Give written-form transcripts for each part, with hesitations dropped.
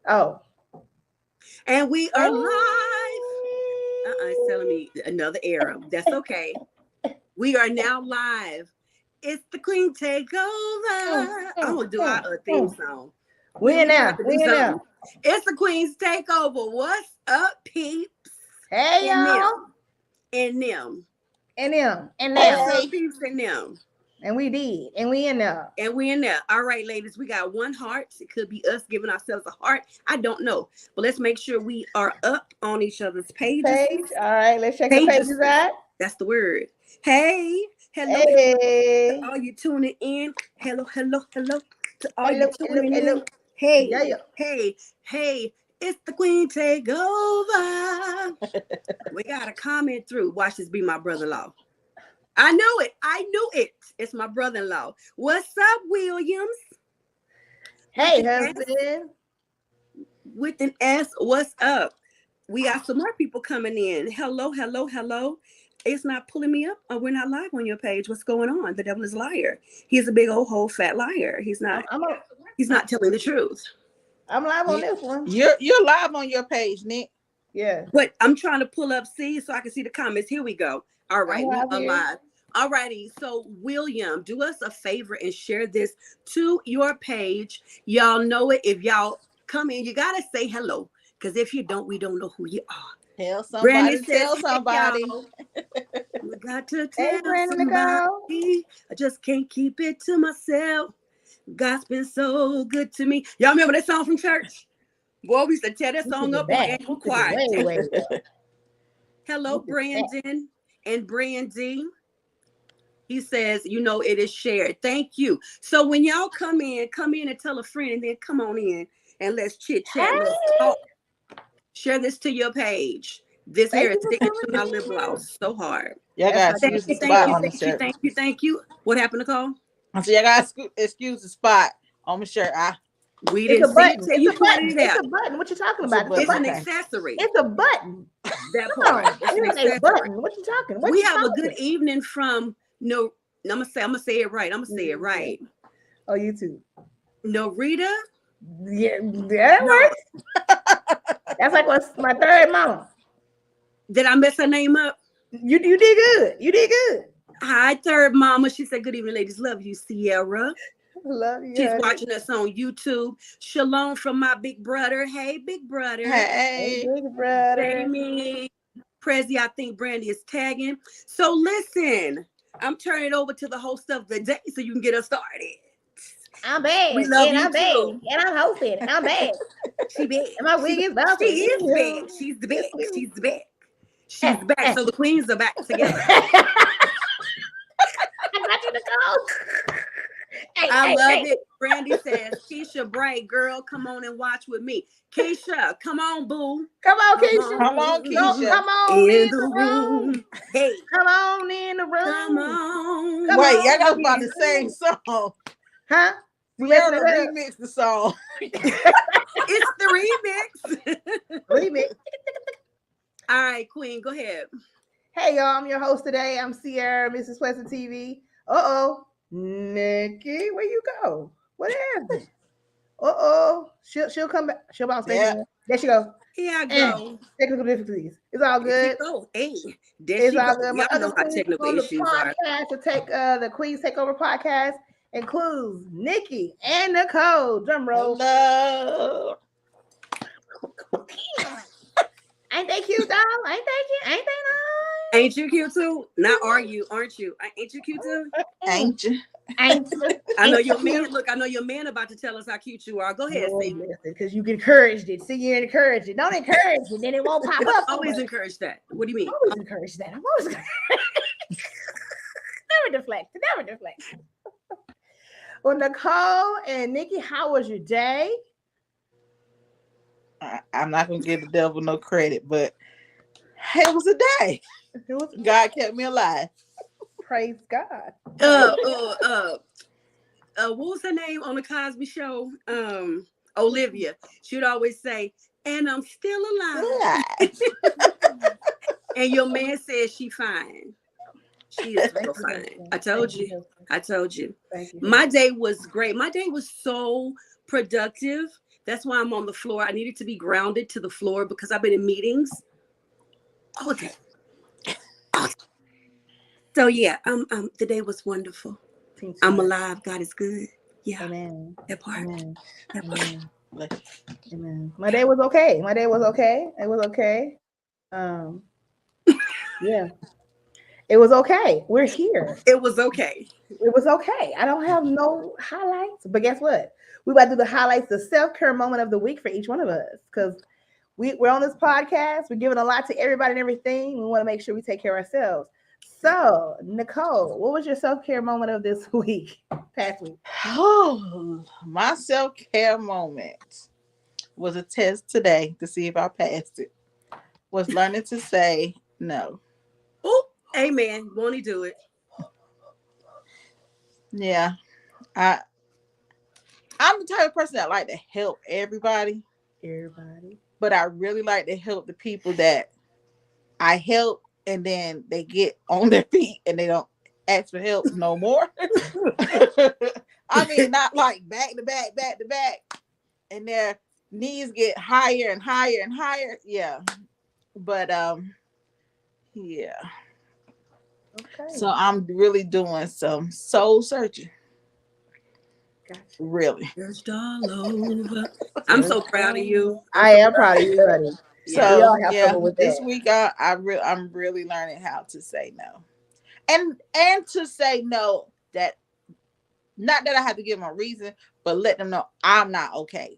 Oh. And we are live. It's telling me another error. That's okay. We are now live. It's the Queen Takeover. I'm going to do our theme song. We in now. We in now. It's the Queen's Takeover. What's up, peeps? Hey, y'all. And them. And them. And What's them. up, peeps, and them. And we did. And we in there. And we in there. All right, ladies, we got one heart. It could be us giving ourselves a heart. I don't know. But let's make sure we are up on each other's pages. All right, let's check the pages out. That's the word. Hey. Hello. Hey. To all you tuning in. Hello. To all you tuning in. Hey. Hey. It's the Queen Takeover. We got a comment through. Watch this be my brother-in-law. I knew it. It's my brother-in-law. What's up, Williams? Hey, husband. With an S, what's up? We got some more people coming in. Hello. It's not pulling me up. We're not live on your page. What's going on? The devil is a liar. He's a big old whole fat liar. He's not telling the truth. I'm live on this one. You're live on your page, Nick. Yeah. But I'm trying to pull up C so I can see the comments. Here we go. All right, we are live. All righty. So, William, do us a favor and share this to your page. Y'all know it. If y'all come in, you got to say hello. Because if you don't, we don't know who you are. Tell somebody. Tell somebody. We got to tell somebody. I just can't keep it to myself. God's been so good to me. Y'all remember that song from church? Boy, we used to tear that song up and be quiet. Hello, Brandon and Brandy. He says, it is shared. Thank you. So when y'all come in and tell a friend, and then come on in and let's chit chat. Let's talk. Share this to your page. This hair is sticking to my lip gloss so hard. Y'all got to excuse the spot on the shirt. Thank you. What happened, Nicole? I said, y'all got to excuse the spot on my shirt. We didn't see it till you pointed it out. It's a button. What you talking about? It's an accessory. It's a button. That part. It's a button. What you talking? We have a good evening from I'm gonna say it right. I'm gonna say it right. Oh, YouTube. Norita? Yeah, that works. That's like what's my third mama. Did I mess her name up? You did good. You did good. Hi, third mama. She said, good evening, ladies. Love you, Sierra. Love you. She's watching us on YouTube. Shalom from my big brother. Hey, big brother. Hey, big brother. Jamie. Prezi, I think Brandy is tagging. So listen, I'm turning it over to the host of the day so you can get us started. I'm bad. We love you I'm too. bad. And I'm hosting. I'm bad. She bad. And my wig is bad. She is bad. She's the best. She's the best. She's back. So the queens are back together. I got you to go. I love it. Brandy says, Keisha Bright, girl, come on and watch with me. Keisha, come on, boo. Come on, Keisha. Come on, Keisha. Come on in the room. Hey. Come on in the room. Come on. Wait, y'all got about the same song. Huh? We got to remix the song. It's the remix. All right, Queen, go ahead. Hey, y'all, I'm your host today. I'm Sierra, Mrs. Western TV. Nikki, where you go? What happened? She'll come back. She'll bounce back. Yeah. There she go. Here I go. Technical difficulties. It's all good. Hey, it's all good. My other technical issues are. To take the Queen's Takeover podcast includes Nikki and Nicole. Drum roll. Hello. Ain't they cute, dog? Ain't they nice? Ain't you cute too? Now aren't you? Ain't you cute too? Ain't you? I know your man. Look, I know your man about to tell us how cute you are. Go ahead, see. Because you encouraged it. See, you encouraged it. Don't encourage it, then it won't pop up. Always encourage that. What do you mean? Always encourage that. I'm always never deflect. Well, Nicole and Nikki, how was your day? I'm not gonna give the devil no credit, but it was a day. God kept me alive. Praise God. What was her name on the Cosby Show? Olivia. She'd always say, "And I'm still alive." And your man says she fine. She is so fine. I told you. Thank you. My day was great. My day was so productive That's why I'm on the floor. I needed to be grounded to the floor because I've been in meetings all day. So yeah, the day was wonderful. I'm alive. God is good. Yeah. Amen. That part. Amen. That part. Amen. Amen. My day was okay. It was okay. Yeah. It was okay. We're here. It was okay. It was okay. I don't have no highlights, but guess what? We about to do the highlights, the self-care moment of the week for each one of us, because we're on this podcast. We're giving a lot to everybody and everything. We want to make sure we take care of ourselves. So, Nicole, what was your self-care moment of this week, past week? Oh, my self-care moment was a test today to see if I passed it. Was learning to say no. Oh, amen. Won't he do it? Yeah. I'm the type of person that like to help everybody. But I really like to help the people that I help, and then they get on their feet and they don't ask for help no more. I mean, not like back to back, and their knees get higher and higher and higher. Yeah. But yeah. Okay. So I'm really doing some soul searching. Gotcha. Really. Searched all over. I'm so proud of you. I am proud of you, honey. So yeah, this week I'm really learning how to say no, and to say no, that not that I have to give them a reason, but let them know I'm not okay.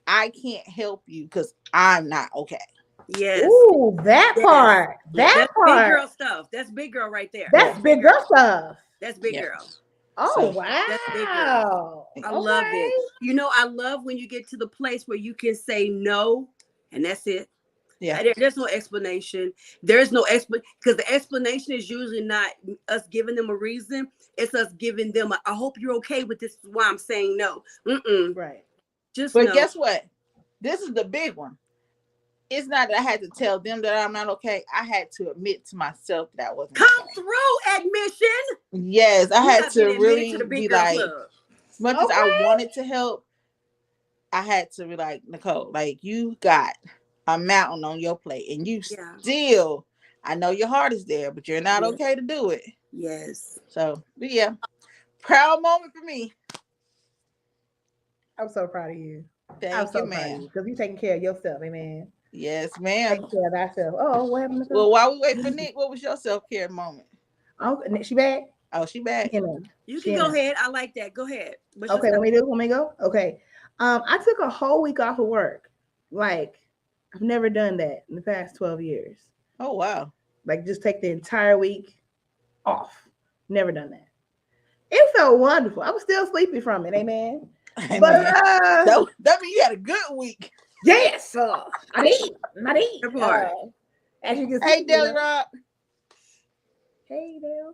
I can't help you because I'm not okay. Yes. Ooh, that part. That's big girl stuff. That's big girl right there. That's big girl stuff. That's big girl. Oh, wow. That's big girl. I love it. You know, I love when you get to the place where you can say no, and that's it. Yeah. There's no explanation. There's no because the explanation is usually not us giving them a reason. It's us giving them I hope you're okay with this. Is why I'm saying no. Right. But guess what? This is the big one. It's not that I had to tell them that I'm not okay. I had to admit to myself that I wasn't okay. Through admission. Yes, I had to really be like, as much as I wanted to help, I had to be like, Nicole, like you got a mountain on your plate, and you still, I know your heart is there, but you're not okay to do it. Yes. So, but yeah, proud moment for me. I'm so proud of you. Thank you, man. Because you're taking care of yourself, amen. Yes, ma'am. Take care of thyself. Oh, what happened? Well, while we wait for Nick, what was your self-care moment? Oh, she back? Oh, she back. You can go ahead. I like that. Go ahead. Okay, let me go. Okay. I took a whole week off of work. Like, I've never done that in the past 12 years. Oh, wow. Like, just take the entire week off. Never done that. It felt wonderful. I was still sleepy from it, amen. But that means you had a good week. Yes, I did. As you can see, hey, Dale Rock. Hey, Dale.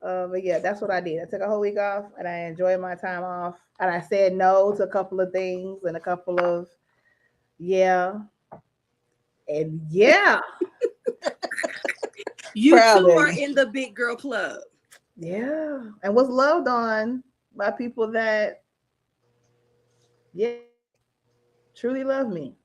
But yeah, that's what I did. I took a whole week off, and I enjoyed my time off. And I said no to a couple of things, and a couple of and yeah. You two are in the big girl club. Yeah, and was loved on by people that truly love me.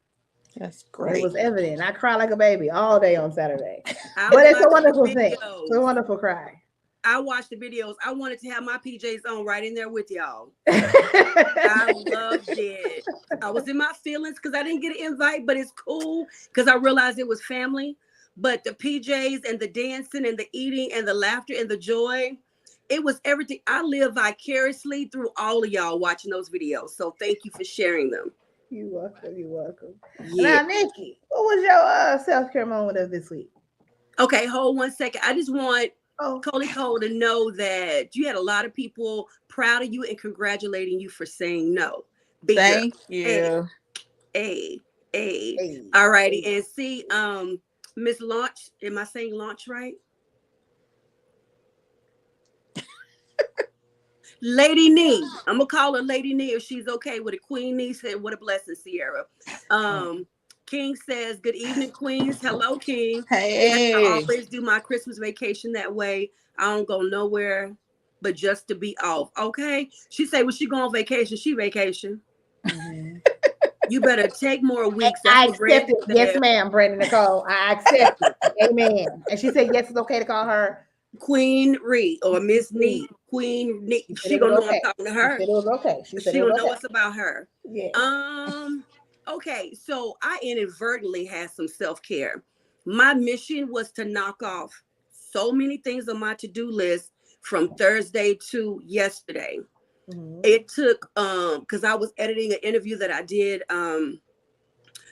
That's great. It was evident. I cried like a baby all day on Saturday. But it's a wonderful thing. It's a wonderful cry. I watched the videos. I wanted to have my PJs on right in there with y'all. I loved it. I was in my feelings because I didn't get an invite, but it's cool because I realized it was family. But the PJs and the dancing and the eating and the laughter and the joy, it was everything. I live vicariously through all of y'all watching those videos. So thank you for sharing them. You're welcome. Yeah. Now, Nikki, what was your self-care moment of this week? Okay, hold 1 second. I just want Cole to know that you had a lot of people proud of you and congratulating you for saying no. Thank you. Hey. All righty. And see, Miss Launch, am I saying Launch right? Lady Nee. I'm gonna call her Lady Nee if she's okay with it. Queen Nee said, "What a blessing, Sierra." King says, "Good evening, Queens." Hello, King. Hey. I always do my Christmas vacation that way. I don't go nowhere but just to be off. Okay. She say, "When she go on vacation, she vacation." Mm-hmm. You better take more weeks. I That's what Red accept it. said. Yes, ma'am, Brandon Nicole. I accept it. Amen. And she said, yes, it's okay to call her Queen Reed or Miss Neat. Queen Neat. She gonna know I'm talking to her. She said it was okay. She gonna know it's about her. Yeah. Okay, so I inadvertently had some self-care. My mission was to knock off so many things on my to-do list from Thursday to yesterday. Mm-hmm. It took because I was editing an interview that I did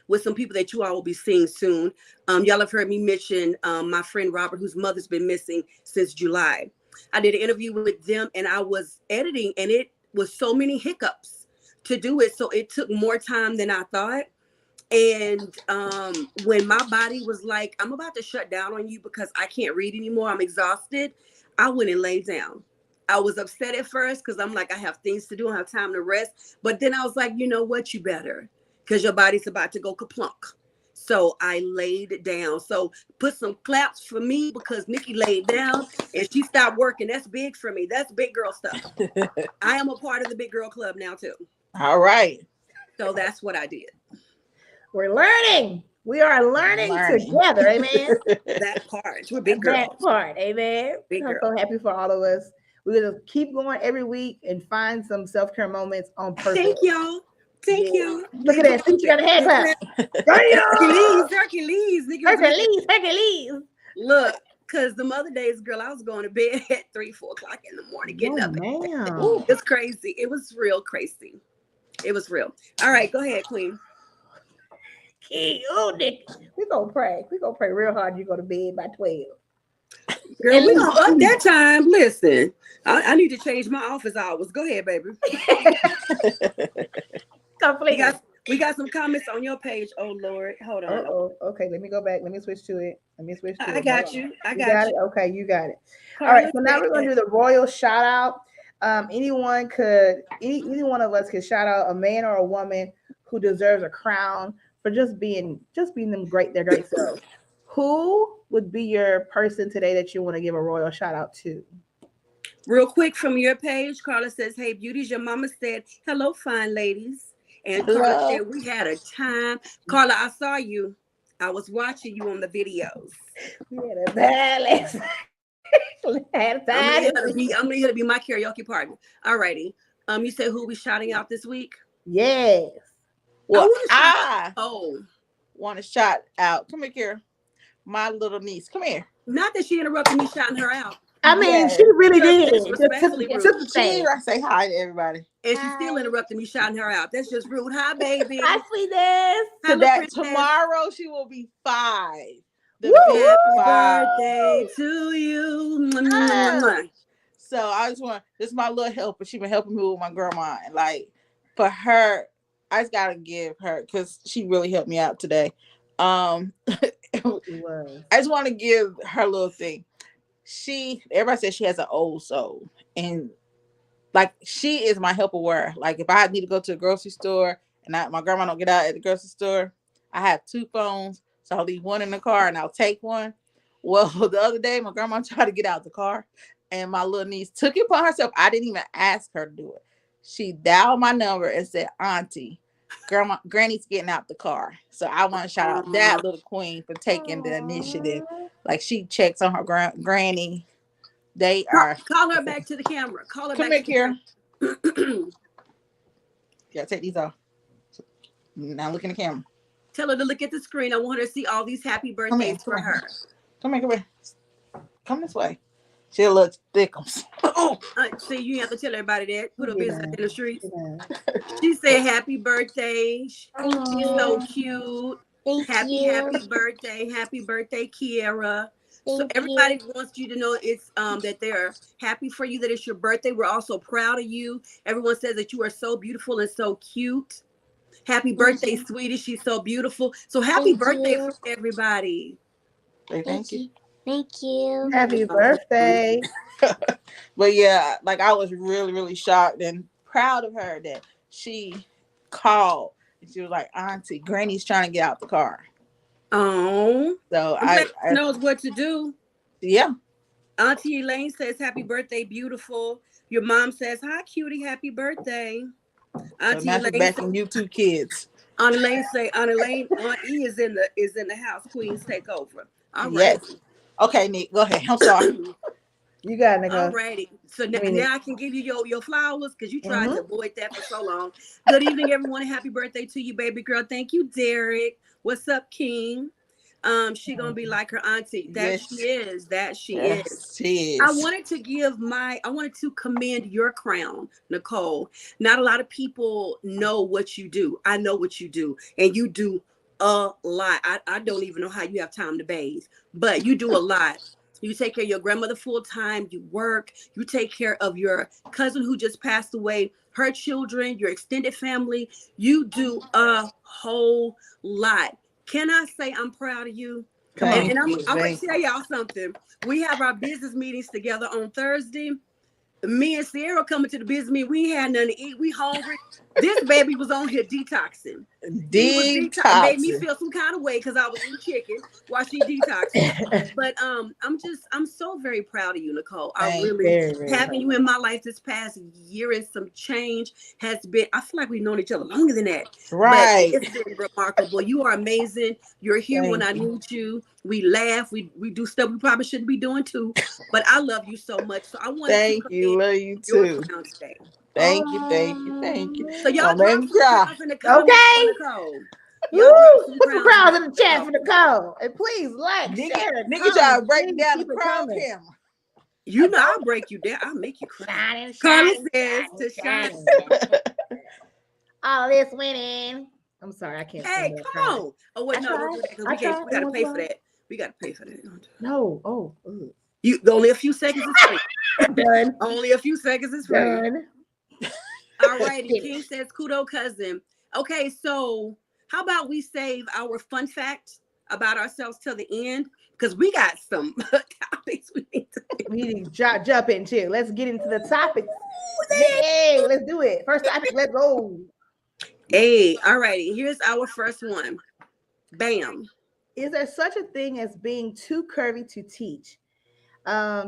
with some people that you all will be seeing soon. Y'all have heard me mention my friend Robert, whose mother's been missing since July. I did an interview with them and I was editing, and it was so many hiccups to do it. So it took more time than I thought. And when my body was like, I'm about to shut down on you because I can't read anymore, I'm exhausted, I went and laid down. I was upset at first because I'm like, I have things to do, I have time to rest. But then I was like, you know what, you better, because your body's about to go kaplunk. So I laid down. So put some claps for me because Nikki laid down and she stopped working. That's big for me. That's big girl stuff. I am a part of the big girl club now too. All right. So that's what I did. We're learning. We are learning together. Amen. That part. We're big girls. That part. Amen. Big I'm so happy for all of us. We're going to keep going every week and find some self-care moments on purpose. Thank y'all. Thank you. Look at that. See, you got a hand clap. Hercules. Look, because the other days, girl, I was going to bed at 3, 4 o'clock in the morning, getting up. Ooh, it's crazy. It was real crazy. It was real. All right, go ahead, Queen. Nick. We're going to pray. We're going to pray real hard. You go to bed by 12. Girl, we're going to up that time. Listen, I need to change my office hours. Go ahead, baby. We got some comments on your page. Oh, Lord. Hold on. Okay, let me go back. Let me switch to it. I got you. I got you. Okay, you got it. All right, so now we're going to do the royal shout out. Any one of us could shout out a man or a woman who deserves a crown for just being them great, their great selves. Who would be your person today that you want to give a royal shout out to? Real quick from your page, Carla says, "Hey, beauties, your mama said, hello, fine ladies." And Carla said, we had a time. Carla, I saw you. I was watching you on the videos. We had a balance. I'm gonna here to be my karaoke partner. All righty. You said who we shouting out this week? Yes. Well, I want to shout out. Come here, Kira. My little niece. Come here. Not that she interrupted me shouting her out. I mean, she really did. She say hi to everybody. And she still interrupted me shouting her out. That's just rude. Hi, baby. Hi, sweetness. So that tomorrow she will be 5. Happy birthday to you. So I just want, this is my little helper. She been helping me with my grandma. And like, for her, I just gotta give her, because she really helped me out today. I just want to give her little thing. Everybody says she has an old soul, and like, she is my helper where, like, if I need to go to the grocery store and my grandma don't get out at the grocery store, I have 2 phones, so I'll leave one in the car and I'll take one. Well, the other day my grandma tried to get out the car and my little niece took it upon herself. I didn't even ask her to do it. She dialed my number and said, "Auntie, Granny's getting out the car." So I want to shout out that little queen for taking the initiative. Like, she checks on her granny. They are. Call her back to the camera. Call her Come back here. Yeah, take these off. Now look in the camera. Tell her to look at the screen. I want her to see all these happy birthdays for her. Come here. Come this way. She looks thickums. See, you have to tell everybody that. Put her business in the streets. She said, "Happy birthday." She's so cute. Happy birthday. Happy birthday, Kiara. So everybody wants you to know it's that they're happy for you, that it's your birthday. We're also proud of you. Everyone says that you are so beautiful and so cute. Happy birthday, sweetie. She's so beautiful. So happy birthday for everybody. Thank you. Thank you. Happy birthday. But yeah, like, I was really, really shocked and proud of her that she called and she was like, "Auntie, Granny's trying to get out the car." Oh, so I knows what to do. Yeah. Auntie Elaine says, "Happy birthday, beautiful." Your mom says, "Hi, cutie, happy birthday." Auntie Elaine back in you 2 kids. Aunt Elaine say, Aunt Elaine, Aunt E is in the house. Queens Takeover. All right. Yes. Okay, Nick, go ahead. I'm sorry. You got it, Nicole. Alrighty. So now I can give you your flowers because you tried to avoid that for so long. Good evening, everyone. Happy birthday to you, baby girl. Thank you, Derek. What's up, King? She gonna be like her auntie. That Yes. she is. That she Yes, is. she is. I wanted to commend your crown, Nicole. Not a lot of people know what you do. I know what you do, and you do a lot. I don't even know how you have time to bathe, but you do a lot. You take care of your grandmother full time. You work. You take care of your cousin who just passed away, her children, your extended family. You do a whole lot. Can I say I'm proud of you? And I'm going to tell y'all something. We have our business meetings together on Thursday. Me and Sierra coming to the business meeting. We ain't had nothing to eat. We hungry. This baby was on here detoxing. It made me feel some kind of way because I was eating chicken while she detoxing. But I'm so very proud of you, Nicole. Having you in my life this past year and some change has been. I feel like we've known each other longer than that. Right. But it's been remarkable. You are amazing. You're here when I need you. We laugh. We do stuff we probably shouldn't be doing too. But I love you so much. So I want to love you too. Today. Thank you. So y'all drop some crowns in the comments for Nicole. Put some crowns in the chat for Nicole. And please share. Nigga try to break down the crown camera. You know I'll break you down. I'll make you cry. Carly says to shine. All this winning. I'm sorry, I can't. Hey, come on. Oh wait, no, don't do that because we gotta pay for that. We gotta pay for that. No. Oh. You only a few seconds is free. Done. Only a few seconds is free. Done. All righty. King says kudo cousin. Okay, so how about we save our fun fact about ourselves till the end? Because we got some topics we need to jump into. Let's get into the topics. Hey, let's do it. First topic, let's go. Hey, all righty. Here's our first one. Bam. Is there such a thing as being too curvy to teach?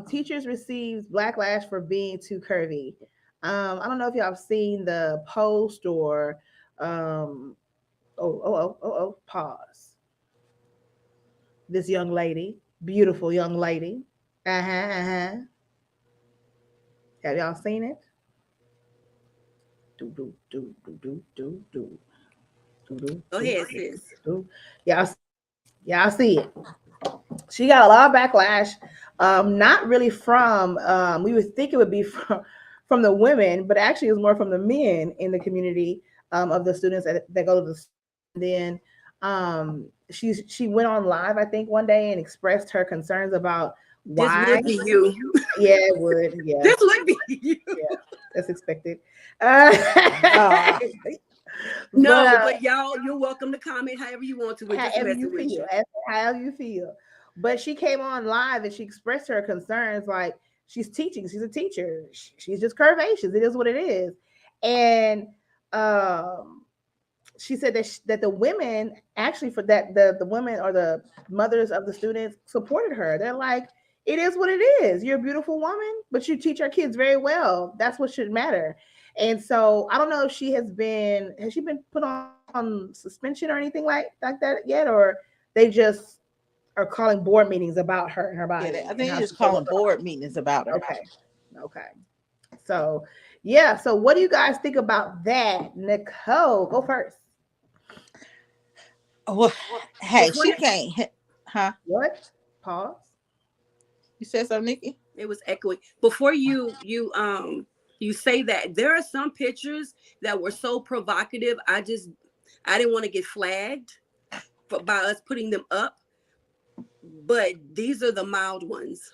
Teachers receive backlash for being too curvy. I don't know if y'all have seen the post or pause. This young lady, beautiful young lady. Have y'all seen it? Go ahead, sis. Y'all see it. She got a lot of backlash. Not really from we would think it would be from the women, but actually it was more from the men in the community of the students that go to the. Then she went on live, I think, one day and expressed her concerns about why. This would be you. Yeah, it would. Yeah. This would be you. Yeah, that's expected. But y'all, you're welcome to comment however you want to. However you feel. But she came on live and she expressed her concerns like she's teaching. She's a teacher. She's just curvaceous. It is what it is. And she said that the women actually for that the women or the mothers of the students supported her. They're like, it is what it is. You're a beautiful woman, but you teach our kids very well. That's what should matter. And so I don't know if she has been put on suspension or anything like that yet, or they just are calling board meetings about her and her body. Yeah, I think they're just calling board meetings about her. Okay. So yeah. So what do you guys think about that? Nicole, go first. Well, hey, she can't. Huh? What? Pause. You said something, Nikki? It was echoing. Before you say that, there are some pictures that were so provocative. I didn't want to get flagged by us putting them up. But these are the mild ones.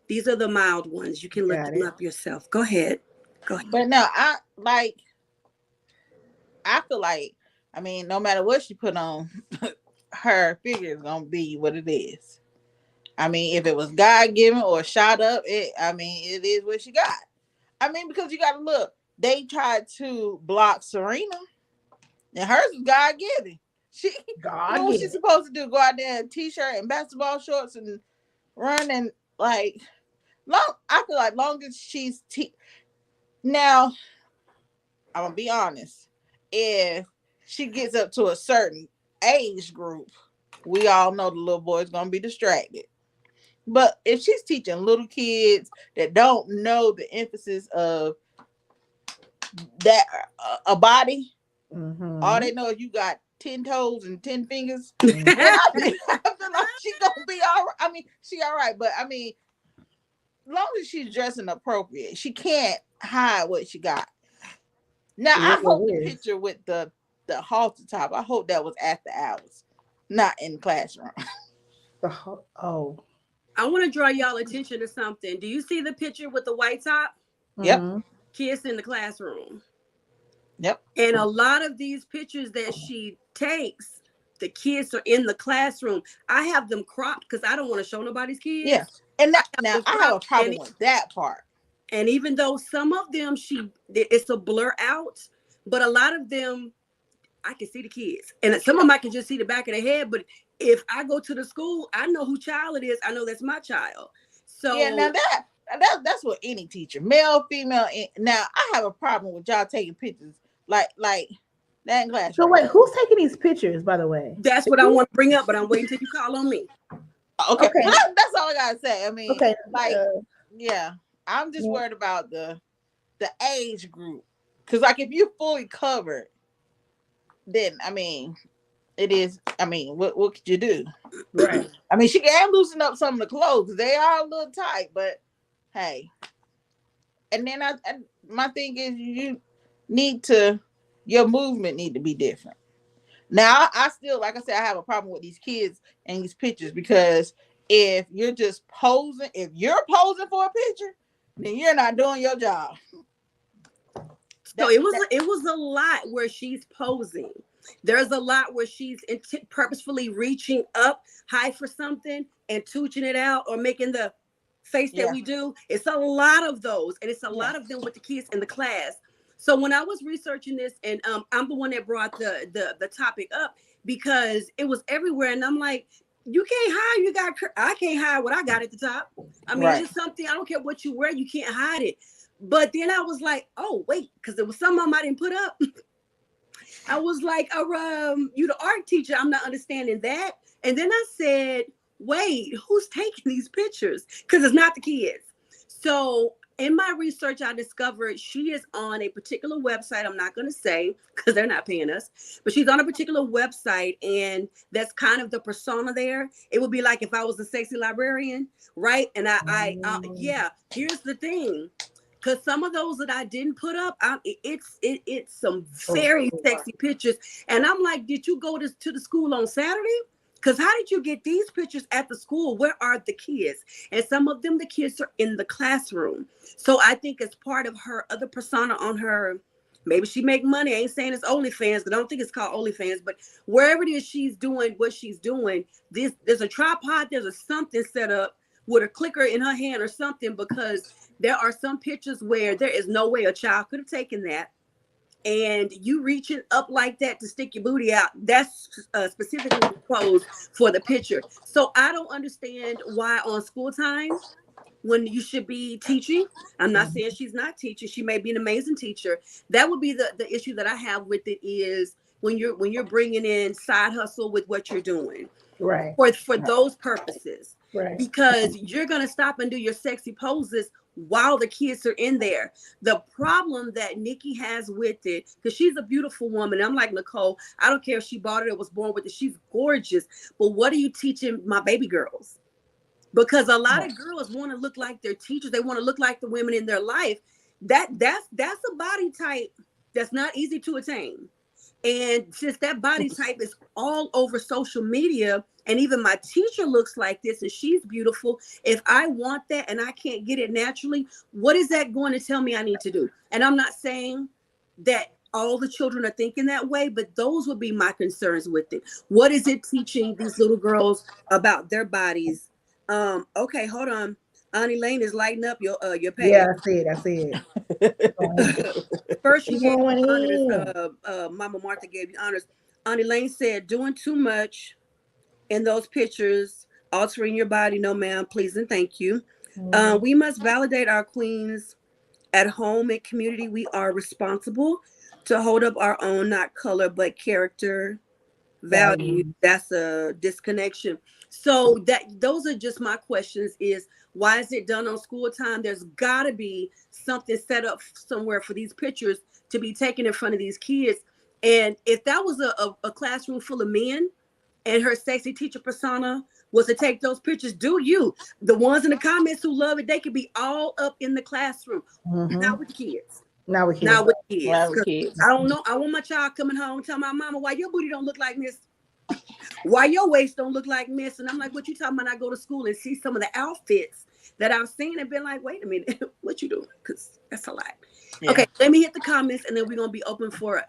These are the mild ones. You can look them up yourself. Go ahead. But no, I feel like, I mean, no matter what she put on, her figure is gonna be what it is. I mean, if it was God given or shot up, it is what she got. I mean, because you gotta look, they tried to block Serena, and hers was God given. What she's supposed to do? Go out there in t-shirt and basketball shorts and run and I feel like long as she's now, I'm gonna be honest. if she gets up to a certain age group, we all know the little boy's gonna be distracted. But if she's teaching little kids that don't know the emphasis of that a body, all they know is you got 10 toes and 10 fingers. Then I feel like she gonna be all right. I mean, she all right, but I mean, as long as she's dressing appropriate, she can't hide what she got. Now, I hope the picture with the halter top, I hope that was after hours, not in the classroom. I want to draw y'all attention to something. Do you see the picture with the white top? Yep. Kids in the classroom. Yep. And a lot of these pictures that she takes, the kids are in the classroom. I have them cropped because I don't want to show nobody's kids. Yeah. And that, now I have a problem with that part. And even though some of them, it's a blur out, but a lot of them, I can see the kids. And some of them I can just see the back of their head. But if I go to the school, I know who child it is. I know that's my child. So yeah, now that's what any teacher, male, female. Now I have a problem with y'all taking pictures like that in class. So wait, who's taking these pictures, by the way? That's what I want to bring up, but I'm waiting till you call on me. Okay. Well, that's all I gotta say. I mean, yeah, I'm just worried about the age group, because like if you're fully covered, then I mean, it is. I mean, what could you do? Right. I mean, she can loosen up some of the clothes. They are a little tight, but hey. And then my thing is, your movement need to be different. Now, I still, like I said, I have a problem with these kids and these pictures, because if you're just posing, for a picture, then you're not doing your job. So it was a lot where she's posing. There's a lot where she's purposefully reaching up high for something and tooching it out or making the face that we do. It's a lot of those, and it's a lot of them with the kids in the class. So when I was researching this, and I'm the one that brought the topic up because it was everywhere, and I'm like, you can't hide. I can't hide what I got at the top. I mean, it's something. I don't care what you wear, you can't hide it. But then I was like, oh wait, because there was some of them I didn't put up. I was like, you the art teacher, I'm not understanding that. And then I said, wait, who's taking these pictures? Because it's not the kids. So in my research, I discovered she is on a particular website. I'm not going to say because they're not paying us, but she's on a particular website, and that's kind of the persona there. It would be like if I was a sexy librarian, right? And here's the thing. Because some of those that I didn't put up, it's some very sexy pictures. And I'm like, did you go to the school on Saturday? Because how did you get these pictures at the school? Where are the kids? And some of them, the kids are in the classroom. So I think it's part of her other persona on her. Maybe she make money. I ain't saying it's OnlyFans, but I don't think it's called OnlyFans. But wherever it is she's doing what she's doing, there's a tripod, there's a something set up with a clicker in her hand or something, because there are some pictures where there is no way a child could have taken that. And you reaching up like that to stick your booty out, that's specifically posed for the picture. So I don't understand why on school time, when you should be teaching, I'm not saying she's not teaching, she may be an amazing teacher. That would be the issue that I have with it, is when you're bringing in side hustle with what you're doing. Right. For those purposes. Right. Because you're going to stop and do your sexy poses while the kids are in there. The problem that Nikki has with it, because she's a beautiful woman. I'm like, Nicole, I don't care if she bought it or was born with it. She's gorgeous. But what are you teaching my baby girls? Because a lot of girls want to look like their teachers. They want to look like the women in their life. That's a body type that's not easy to attain. And since that body type is all over social media, and even my teacher looks like this and she's beautiful, if I want that and I can't get it naturally, what is that going to tell me I need to do? And I'm not saying that all the children are thinking that way, but those would be my concerns with it. What is it teaching these little girls about their bodies? Okay, hold on. Auntie Lane is lighting up your page. Yeah, I see it. First, you gave honors. Mama Martha gave you honors. Auntie Lane said, doing too much in those pictures, altering your body. No, ma'am, please and thank you. We must validate our queens at home and community. We are responsible To hold up our own, not color, but character value. That's a disconnection. So those are just my questions is why is it done on school time? There's got to be something set up somewhere for these pictures to be taken in front of these kids. And if that was a classroom full of men and her sexy teacher persona was to take those pictures, do you? The ones in the comments who love it, they could be all up in the classroom. Not with the kids. Not with kids. Not with kids. I don't know. I want my child coming home telling my mama, why your booty don't look like this? Why your waist don't look like this? And I'm like, what you talking about? I go to school and see some of the outfits that I've seen and been like, wait a minute, what you doing? Because that's a lot. Yeah. Okay, let me hit the comments and then we're gonna be open for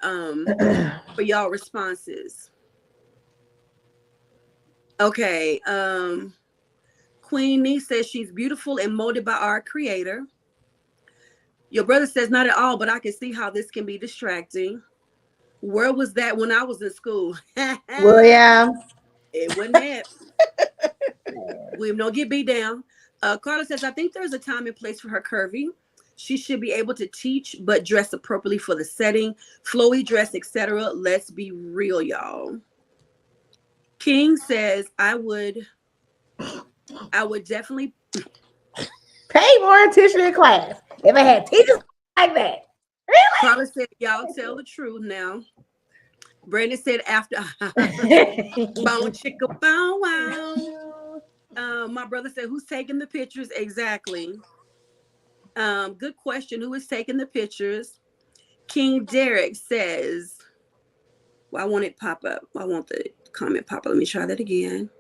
y'all responses. Okay, Queenie says she's beautiful and molded by our creator. Your brother says not at all, but I can see how this can be distracting. Where was that when I was in school? Well, yeah. It wasn't that. We don't get beat down. Carla says, I think there's a time and place for her curvy. She should be able to teach, but dress appropriately for the setting. Flowy dress, etc. Let's be real, y'all. King says, I would definitely pay more attention in class if I had teachers like that. Really? Carla said, y'all tell the truth now. Brandon said after bow chicka bow wow. My brother said, who's taking the pictures? Exactly. Good question. Who is taking the pictures? King Derek says, well, I want it pop up. I want the comment pop up. Let me try that again.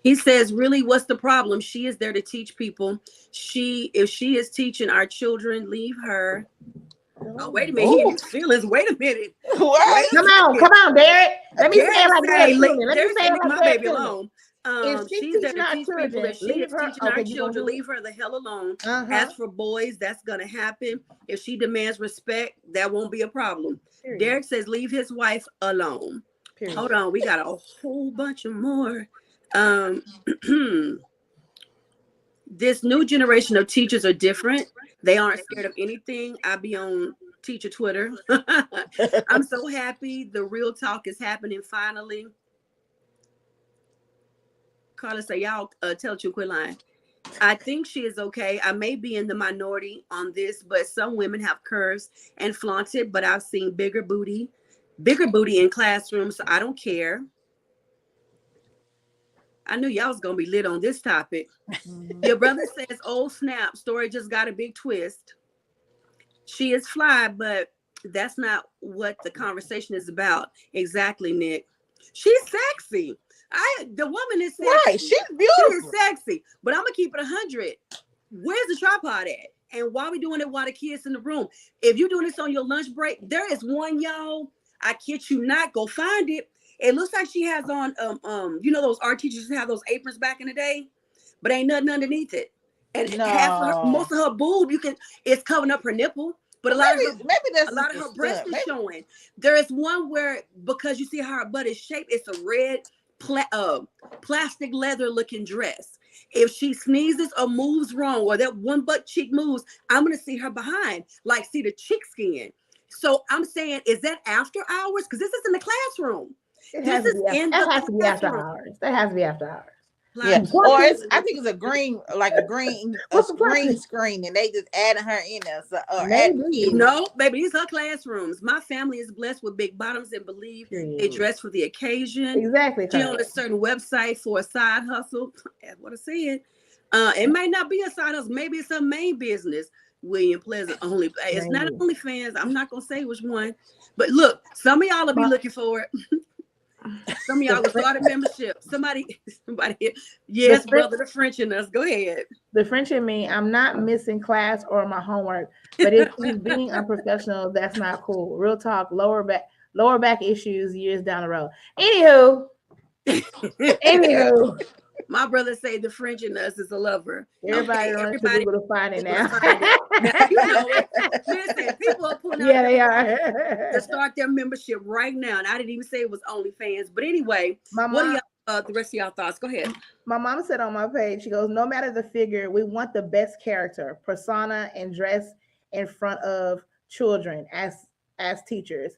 He says, really, what's the problem? She is there to teach people. If she is teaching our children, leave her. Oh, wait a minute. He feelings. Wait a minute. What? Come on, Derek. Let me say it like that. Let me say it like my baby alone. She's there to teach children, people. If she is teaching our children, leave her the hell alone. As for boys, that's going to happen. If she demands respect, that won't be a problem. Period. Derek says, leave his wife alone. Period. Hold on. We got a whole bunch of more. This new generation of teachers are different. They aren't scared of anything. I be on teacher Twitter. I'm so happy the real talk is happening finally. Carla say, y'all tell you quit lying. I think she is okay. I may be in the minority on this, but some women have curves and flaunt it, but I've seen bigger booty in classrooms, so I don't care. I knew y'all was gonna be lit on this topic. Your brother says, oh snap, story just got a big twist. She is fly, but that's not what the conversation is about. Exactly, Nick. She's sexy. The woman is sexy. Right, she's beautiful. She is sexy, but I'm gonna keep it 100. Where's the tripod at? And why are we doing it while the kids in the room? If you're doing this on your lunch break, there is one, y'all. I kid you not. Go find it. It looks like she has on, you know, those art teachers have those aprons back in the day, but ain't nothing underneath it. And most of her boob, it's covering up her nipple, but a lot of her breast is showing. There is one where, because you see how her butt is shaped, it's a red plastic leather looking dress. If she sneezes or moves wrong, or that one butt cheek moves, I'm gonna see her behind, like see the cheek skin. So I'm saying, is that after hours? Because this is in the classroom. That has to be after hours. That has to be after hours. Yeah, or I think it's a green screen, and they just adding her in there. So, no, baby, these are classrooms. My family is blessed with big bottoms and believe they dress for the occasion. Exactly. She on a certain website for a side hustle. That's what I said. It might not be a side hustle. Maybe it's a main business. William Pleasant only. It's not OnlyFans. I'm not gonna say which one, but look, some of y'all will be looking for it. Some of y'all will start a membership. Somebody, yes, brother, the French in us. Go ahead. The French in me, I'm not missing class or my homework, but if she's being unprofessional, that's not cool. Real talk, lower back issues years down the road. Anywho. My brother say the French in us is a lover. Everybody will find it now. You know it. Listen, people are putting out they are to start their membership right now. And I didn't even say it was OnlyFans. But anyway, what are y'all the rest of y'all thoughts? Go ahead. My mom said on my page, she goes, no matter the figure, we want the best character, persona, and dress in front of children. As as teachers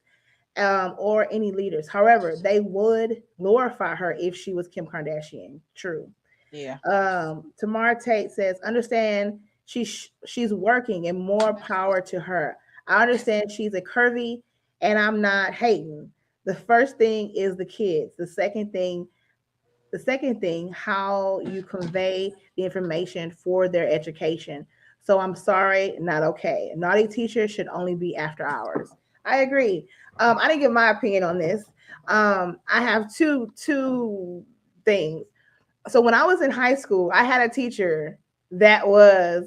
or any leaders. However, they would glorify her if she was Kim Kardashian. True. Yeah. Tamara Tate says, understand she's working and more power to her. I understand she's a curvy and I'm not hating. The first thing is the kids. The second thing, how you convey the information for their education. So I'm sorry, not okay. A naughty teacher should only be after hours. I agree. I didn't give my opinion on this. I have two things. So when I was in high school, I had a teacher that was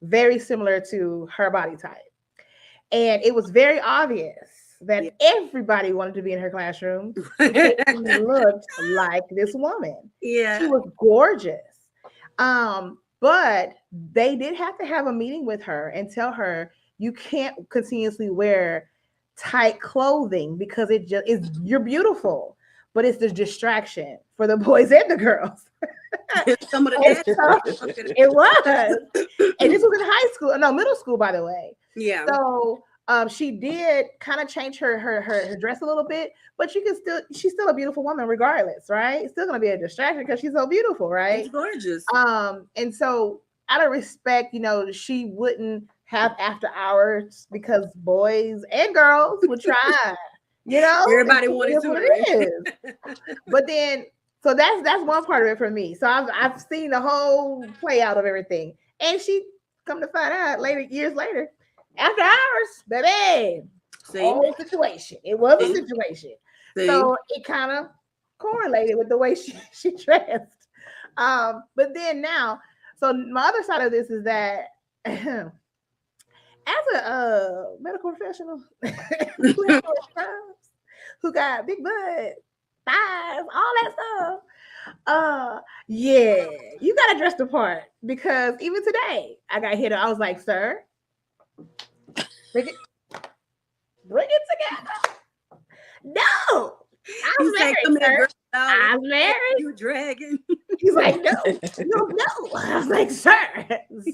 very similar to her body type. And it was very obvious that everybody wanted to be in her classroom. She looked like this woman. Yeah. She was gorgeous. But they did have to have a meeting with her and tell her you can't continuously wear tight clothing because it just is, you're beautiful, but it's the distraction for the boys and the girls. Some of the it was. And this was in high school, no, middle school, by the way. Yeah. So she did kind of change her dress a little bit, but she's still a beautiful woman regardless, right? It's still gonna be a distraction because she's so beautiful, right? She's gorgeous. And so out of respect, she wouldn't have after hours because boys and girls would try. Everybody wanted to. It is. But then, so that's one part of it for me. So I've seen the whole play out of everything, and she come to find out years later. After hours, baby, whole situation. It was a situation. So it kind of correlated with the way she dressed. But then now, so my other side of this is that as a medical professional who got big butt, thighs, all that stuff, yeah, you gotta dress the part because even today I got hit. I was like, sir, bring it together. No, I was married, sir. I was married. You dragging? He's like, no. I was like, sir,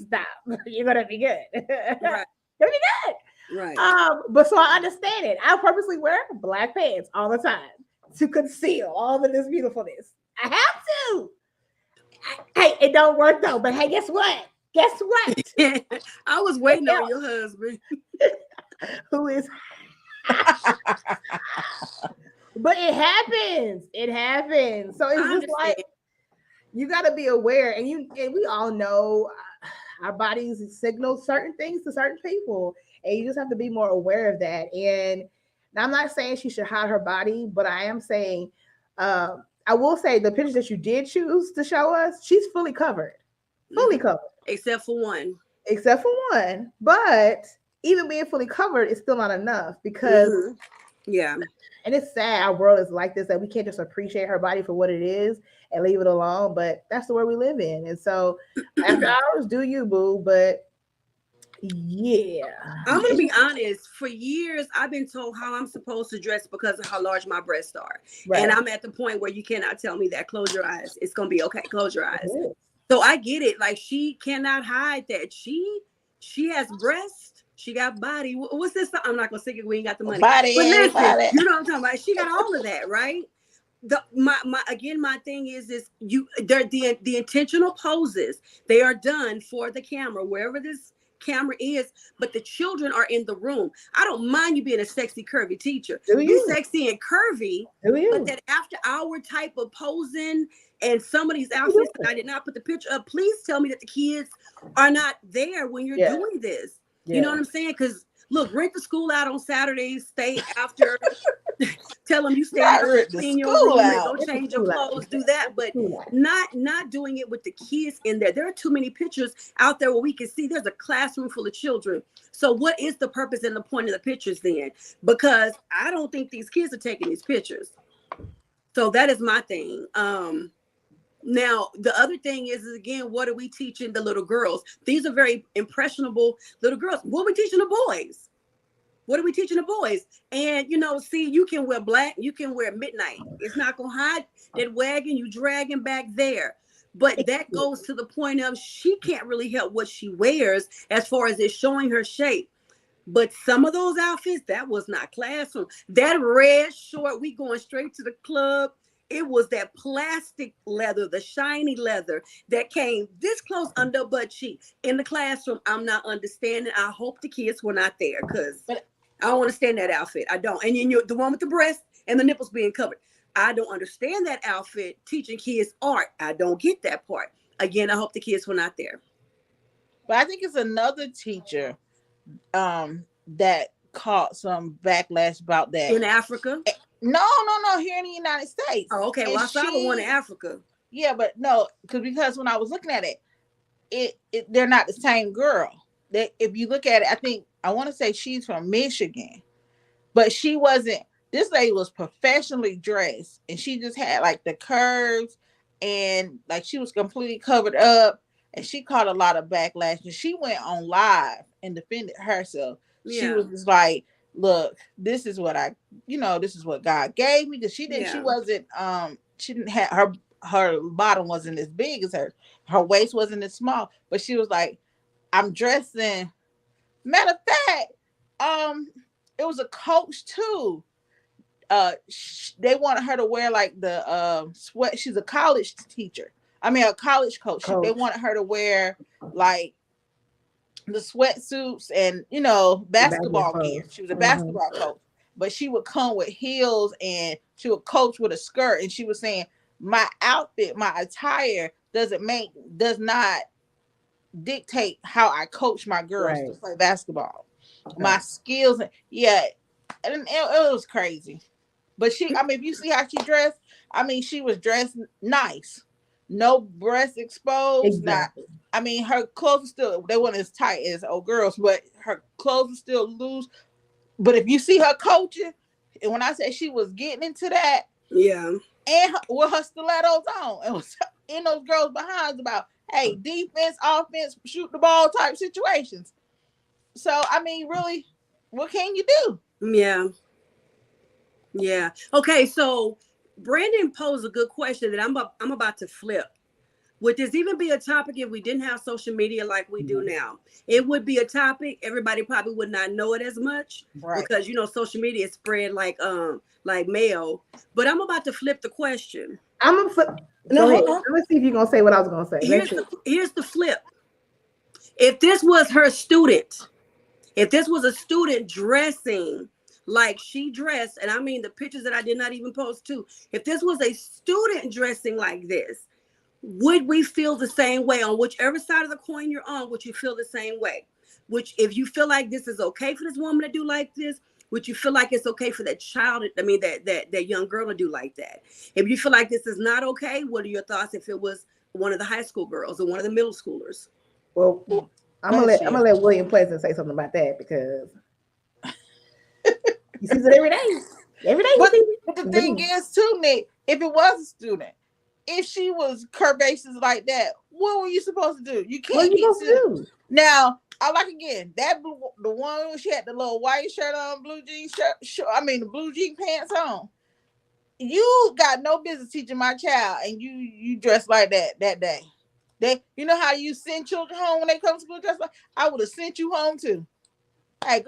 stop. You're gonna be good. Right. You're gonna be good. Right. But so I understand it. I purposely wear black pants all the time to conceal all of this beautifulness. I have to. Hey, it don't work though. But hey, guess what? I was waiting on your husband. Who is but it happens. So it's just like you got to be aware, and we all know our bodies signal certain things to certain people, and you just have to be more aware of that. And I'm not saying she should hide her body, but I am saying I will say the pictures that you did choose to show us, she's fully covered. Except for one. But even being fully covered is still not enough because and it's sad our world is like this, that we can't just appreciate her body for what it is and leave it alone. But that's the world we live in. And so after hours, do you, boo? But yeah, I'm gonna be honest. For years, I've been told how I'm supposed to dress because of how large my breasts are, and I'm at the point where you cannot tell me that. Close your eyes. It's gonna be okay. Close your eyes. So I get it. Like, she cannot hide that. She has breasts. She got body. What's this? I'm not gonna sing it. We ain't got the money. Body, but listen, body. you know what I'm talking about. She got all of that, right? My thing is they're the intentional poses. They are done for the camera, wherever this camera is, but the children are in the room. I don't mind you being a sexy, curvy teacher. Be sexy and curvy, but that after hour type of posing and some of these outfits that I did not put the picture up, please tell me that the kids are not there when you're doing this. You know what I'm saying? Because look, rent the school out on Saturdays, stay after, tell them you stay in your room and go change your clothes, do that, but not doing it with the kids in there. There are too many pictures out there where we can see there's a classroom full of children. So what is the purpose and the point of the pictures then? Because I don't think these kids are taking these pictures. So that is my thing. Now, the other thing is again, what are we teaching the little girls? These are very impressionable little girls. What are we teaching the boys? What are we teaching the boys? And, see, you can wear black, you can wear midnight. It's not going to hide that wagon you dragging back there. But that goes to the point of she can't really help what she wears as far as it's showing her shape. But some of those outfits, that was not classroom. That red short, we going straight to the club. It was that plastic leather, the shiny leather that came this close under butt cheek. In the classroom, I'm not understanding. I hope the kids were not there because I don't understand that outfit. I don't. And then the one with the breast and the nipples being covered. I don't understand that outfit teaching kids art. I don't get that part. Again, I hope the kids were not there. But I think it's another teacher that caught some backlash about that. In Africa? No, here in the United States. Oh, okay. Well, I saw the one in Africa. Yeah, but no, because when I was looking at it, they're not the same girl. If you look at it, I want to say she's from Michigan, but she wasn't. This lady was professionally dressed, and she just had like the curves, and like she was completely covered up, and she caught a lot of backlash. And she went on live and defended herself. Yeah. She was just like, "Look, this is what this is what God gave me." Because she wasn't, she didn't have her bottom wasn't as big as her waist wasn't as small, but she was like, "I'm dressing." Matter of fact, it was a coach too. They wanted her to wear like the sweat. She's a college teacher. A college coach. They wanted her to wear like the sweatsuits and basketball gear. She was a basketball coach, but she would come with heels and she would coach with a skirt. And she was saying, "My outfit, my attire does not dictate how I coach my girls to play basketball. Okay. My skills, and it was crazy." But if you see how she dressed, she was dressed nice. No breasts exposed. Exactly. Her clothes they weren't as tight as old girls, but her clothes were still loose. But if you see her coaching, and when I say she was getting into that, and with her stilettos on, it was in those girls' behinds about, hey, defense, offense, shoot the ball type situations. So, really, what can you do? Yeah. Okay, so Brandon posed a good question that I'm about to flip. Would this even be a topic if we didn't have social media like we do now? It would be a topic. Everybody probably would not know it as much because social media is spread like mail. But I'm about to flip the question. I'm gonna flip. No, let's see if you're gonna say what I was gonna say. Here's the flip. If this was her student, if this was a student dressing like she dressed, and the pictures that I did not even post too, if this was a student dressing like this, would we feel the same way? On whichever side of the coin you're on, would you feel the same way? Which, if you feel like this is okay for this woman to do like this, would you feel like it's okay for that child, that young girl to do like that? If you feel like this is not okay, what are your thoughts if it was one of the high school girls or one of the middle schoolers? Well, I'm gonna let William Pleasant say something about that because you see it every day. Every day. But the thing is, too, Nick, if it was a student, if she was curvaceous like that, what were you supposed to do? You can't. What are you supposed to do? Now, I like again the one where she had the little white shirt on, blue jean shirt. The blue jean pants on. You got no business teaching my child, and you dress like that day. You know how you send children home when they come to school dressed like? I would have sent you home too. Hey,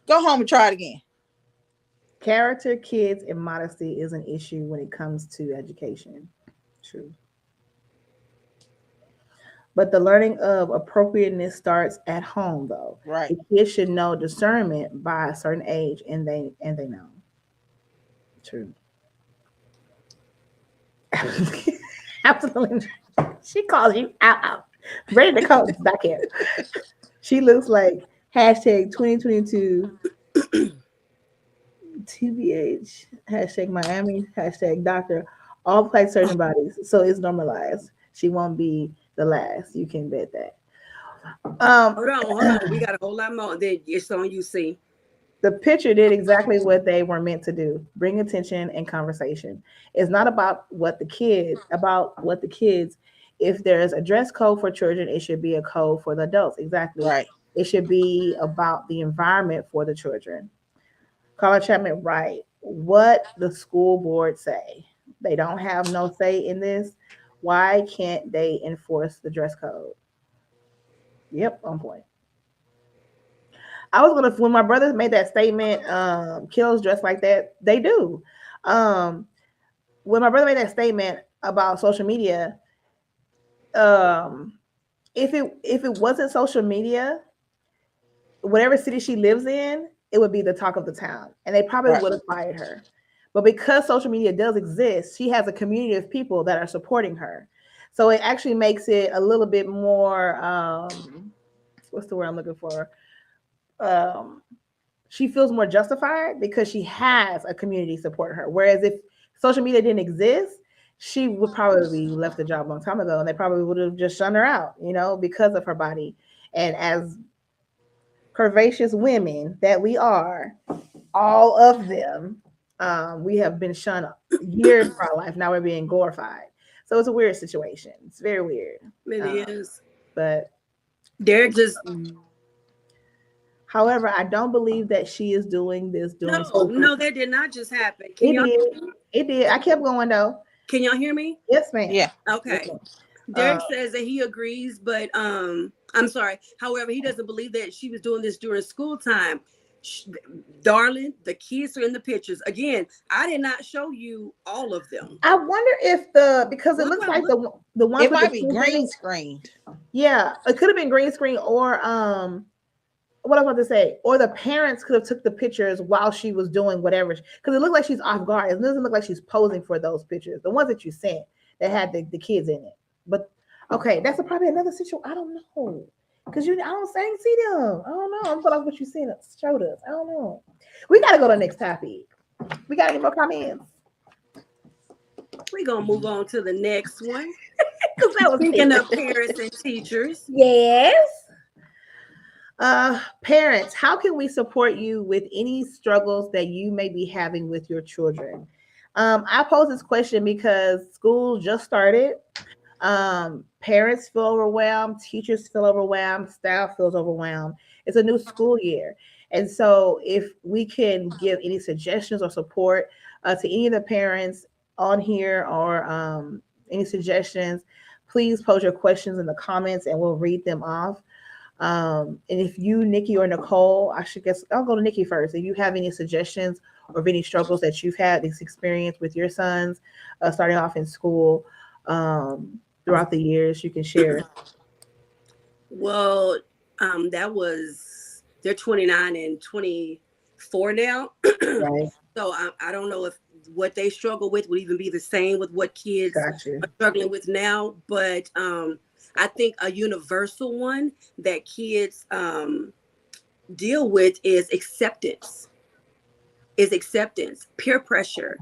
go home and try it again. Character, kids, and modesty is an issue when it comes to education. True. But the learning of appropriateness starts at home, though. Right. The kids should know discernment by a certain age, and they know. True. Absolutely. She calls you out. Ready to call back here. She looks like #2022 TBH, #Miami, #doctor, all play certain bodies. So it's normalized. She won't be the last. You can bet that. Hold on. We got a whole lot more. Then it's on you, see. The picture did exactly what they were meant to do: bring attention and conversation. It's not about the kids. If there's a dress code for children, it should be a code for the adults. Exactly. Right. It should be about the environment for the children. Carla Chapman, right. What the school board say? They don't have no say in this. Why can't they enforce the dress code? Yep, on point. I was gonna when my brothers made that statement, kiddos dressed like that, they do. When my brother made that statement about social media, um, if it wasn't social media, whatever city she lives in, it would be the talk of the town, and they probably would have fired her. But because social media does exist, she has a community of people that are supporting her. So it actually makes it a little bit more. What's the word I'm looking for? Um, she feels more justified because she has a community support her. Whereas if social media didn't exist, she would probably left the job a long time ago, and they probably would have just shunned her out, because of her body. And as curvaceous women that we are, all of them, we have been shunned years of our life. Now we're being glorified. So it's a weird situation. It's very weird. It is. But they're just. However, I don't believe that she is doing this during school. No, that did not just happen. It did. I kept going though. Can y'all hear me? Yes, ma'am. Yeah. Okay. Derek says that he agrees, but I'm sorry. However, he doesn't believe that she was doing this during school time. Darling, the kids are in the pictures. Again, I did not show you all of them. I wonder if because it looks like the one it might be green screened. Yeah, it could have been green screen, or what I was about to say, or the parents could have took the pictures while she was doing whatever, because it looked like she's off guard. It doesn't look like she's posing for those pictures, the ones that you sent that had the kids in it. But okay, that's probably another situation. I don't know, because I don't see them. I don't know. I'm talking about what you showed us. I don't know. We got to go to the next topic. We got to get more comments. We're gonna move on to the next one. Because I was thinking of parents and teachers. Yes. Parents, how can we support you with any struggles that you may be having with your children? I pose this question because school just started. Parents feel overwhelmed, teachers feel overwhelmed, staff feels overwhelmed. It's a new school year. And so if we can give any suggestions or support to any of the parents on here, or any suggestions, please post your questions in the comments and we'll read them off. And if you, Nikki or Nicole, I'll go to Nikki first. If you have any suggestions or any struggles that you've had this experience with your sons starting off in school throughout the years, you can share. Well, they're 29 and 24 now. Right. So I don't know if what they struggle with would even be the same with what kids are struggling with now. But I think a universal one that kids deal with is acceptance. Peer pressure,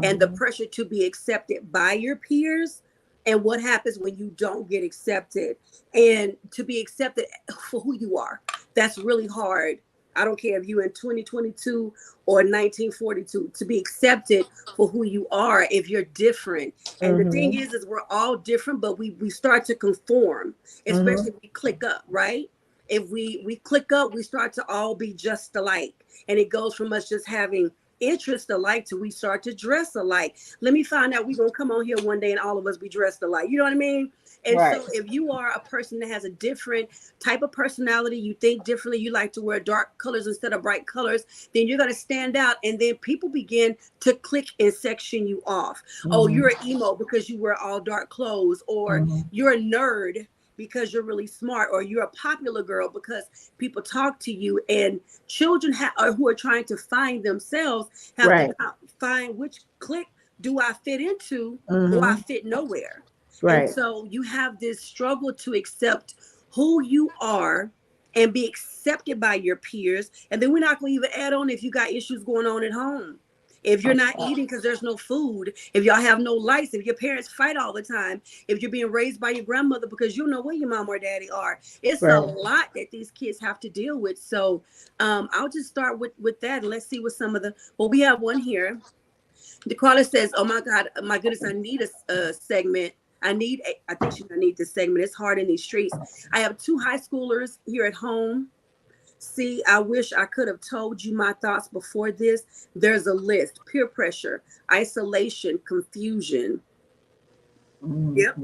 and the pressure to be accepted by your peers, and what happens when you don't get accepted, and to be accepted for who you are. That's really hard. I don't care if you're in 2022 or 1942, to be accepted for who you are if you're different. And the thing is we're all different, but we start to conform, especially if we click up, right? If we click up, we start to all be just alike. And it goes from us just having interests alike to we start to dress alike. Let me find out, we're going to come on here one day and all of us be dressed alike. You know what I mean? And so if you are a person that has a different type of personality, you think differently, you like to wear dark colors instead of bright colors, then you're going to stand out. And then people begin to click and section you off. Oh, you're an emo because you wear all dark clothes, or you're a nerd because you're really smart, or you're a popular girl because people talk to you. And children who are trying to find themselves have to find which clique do I fit into, or I fit nowhere. And so you have this struggle to accept who you are and be accepted by your peers. And then we're not going to even add on if you got issues going on at home. If you're not eating because there's no food, if y'all have no lights, if your parents fight all the time, if you're being raised by your grandmother because you don't know where your mom or daddy are, it's a lot that these kids have to deal with. So I'll just start with that, and let's see what we have one here. The caller says, oh my God, my goodness, I need a segment. I think she's gonna need this segment. It's hard in these streets. I have 2 high schoolers here at home. See, I wish I could have told you my thoughts before this. There's a list: peer pressure, isolation, confusion. Yep.